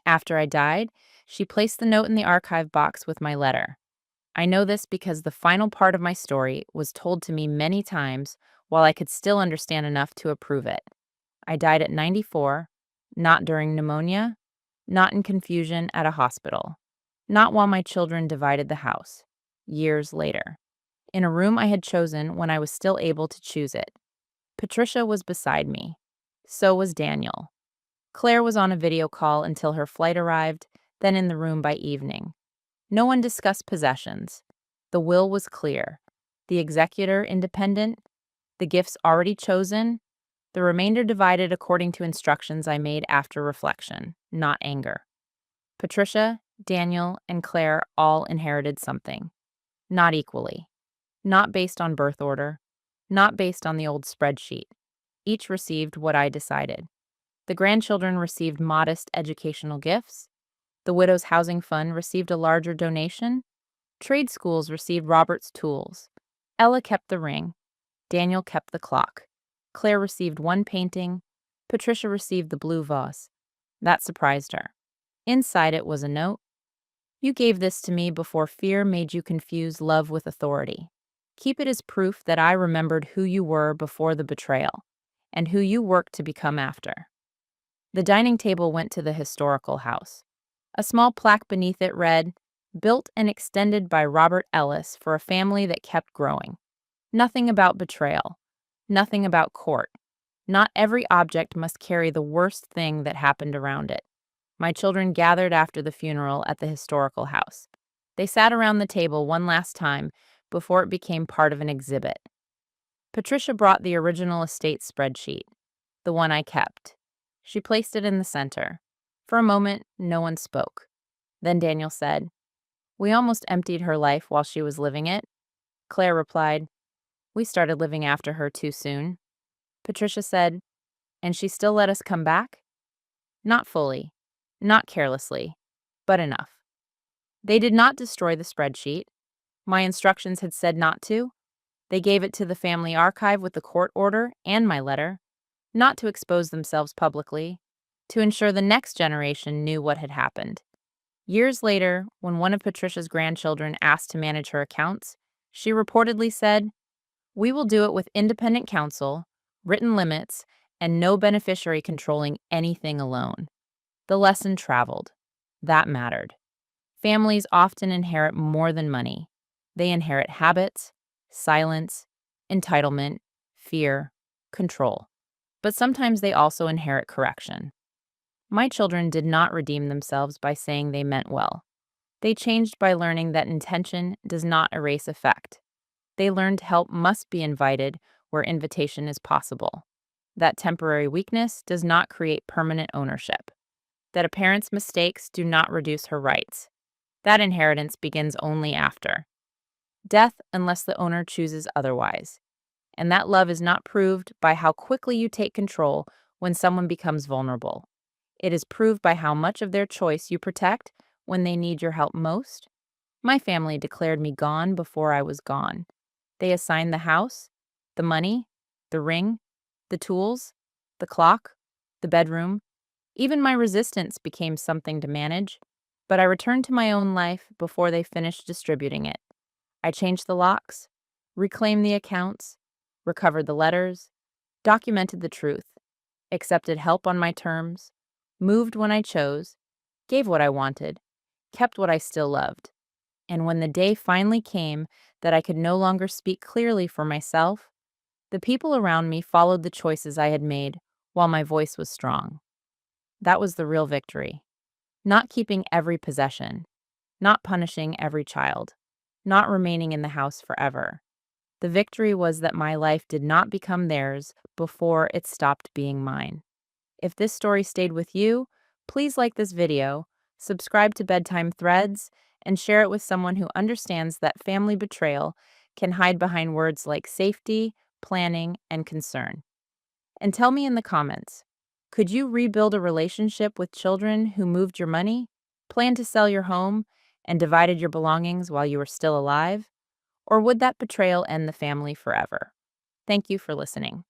After I died, she placed the note in the archive box with my letter. I know this because the final part of my story was told to me many times while I could still understand enough to approve it. I died at 94, not during pneumonia, not in confusion at a hospital, not while my children divided the house, years later, in a room I had chosen when I was still able to choose it. Patricia was beside me. So was Daniel. Claire was on a video call until her flight arrived, then in the room by evening. No one discussed possessions. The will was clear. The executor independent, the gifts already chosen, the remainder divided according to instructions I made after reflection, not anger. Patricia, Daniel, and Claire all inherited something, not equally, not based on birth order, not based on the old spreadsheet. Each received what I decided. The grandchildren received modest educational gifts. The widow's housing fund received a larger donation. Trade schools received Robert's tools. Ella kept the ring. Daniel kept the clock. Claire received one painting. Patricia received the blue vase. That surprised her. Inside it was a note. You gave this to me before fear made you confuse love with authority. Keep it as proof that I remembered who you were before the betrayal and who you worked to become after. The dining table went to the historical house. A small plaque beneath it read, "Built and extended by Robert Ellis for a family that kept growing." Nothing about betrayal. Nothing about court. Not every object must carry the worst thing that happened around it. My children gathered after the funeral at the historical house. They sat around the table one last time before it became part of an exhibit. Patricia brought the original estate spreadsheet, the one I kept. She placed it in the center. For a moment, no one spoke. Then Daniel said, "We almost emptied her life while she was living it." Claire replied, "We started living after her too soon." Patricia said, "And she still let us come back?" Not fully, not carelessly, but enough. They did not destroy the spreadsheet. My instructions had said not to. They gave it to the family archive with the court order and my letter, not to expose themselves publicly, to ensure the next generation knew what had happened. Years later, when one of Patricia's grandchildren asked to manage her accounts, she reportedly said, "We will do it with independent counsel, written limits, and no beneficiary controlling anything alone." The lesson traveled. That mattered. Families often inherit more than money. They inherit habits, silence, entitlement, fear, control. But sometimes they also inherit correction. My children did not redeem themselves by saying they meant well. They changed by learning that intention does not erase effect. They learned help must be invited where invitation is possible. That temporary weakness does not create permanent ownership. That a parent's mistakes do not reduce her rights. That inheritance begins only after death unless the owner chooses otherwise. And that love is not proved by how quickly you take control when someone becomes vulnerable. It is proved by how much of their choice you protect when they need your help most. My family declared me gone before I was gone. They assigned the house, the money, the ring, the tools, the clock, the bedroom. Even my resistance became something to manage, but I returned to my own life before they finished distributing it. I changed the locks, reclaimed the accounts, recovered the letters, documented the truth, accepted help on my terms, moved when I chose, gave what I wanted, kept what I still loved. And when the day finally came that I could no longer speak clearly for myself, the people around me followed the choices I had made while my voice was strong. That was the real victory. Not keeping every possession, not punishing every child, not remaining in the house forever. The victory was that my life did not become theirs before it stopped being mine. If this story stayed with you, please like this video, subscribe to Bedtime Threads, and share it with someone who understands that family betrayal can hide behind words like safety, planning, and concern. And tell me in the comments, could you rebuild a relationship with children who moved your money, planned to sell your home, and divided your belongings while you were still alive? Or would that betrayal end the family forever? Thank you for listening.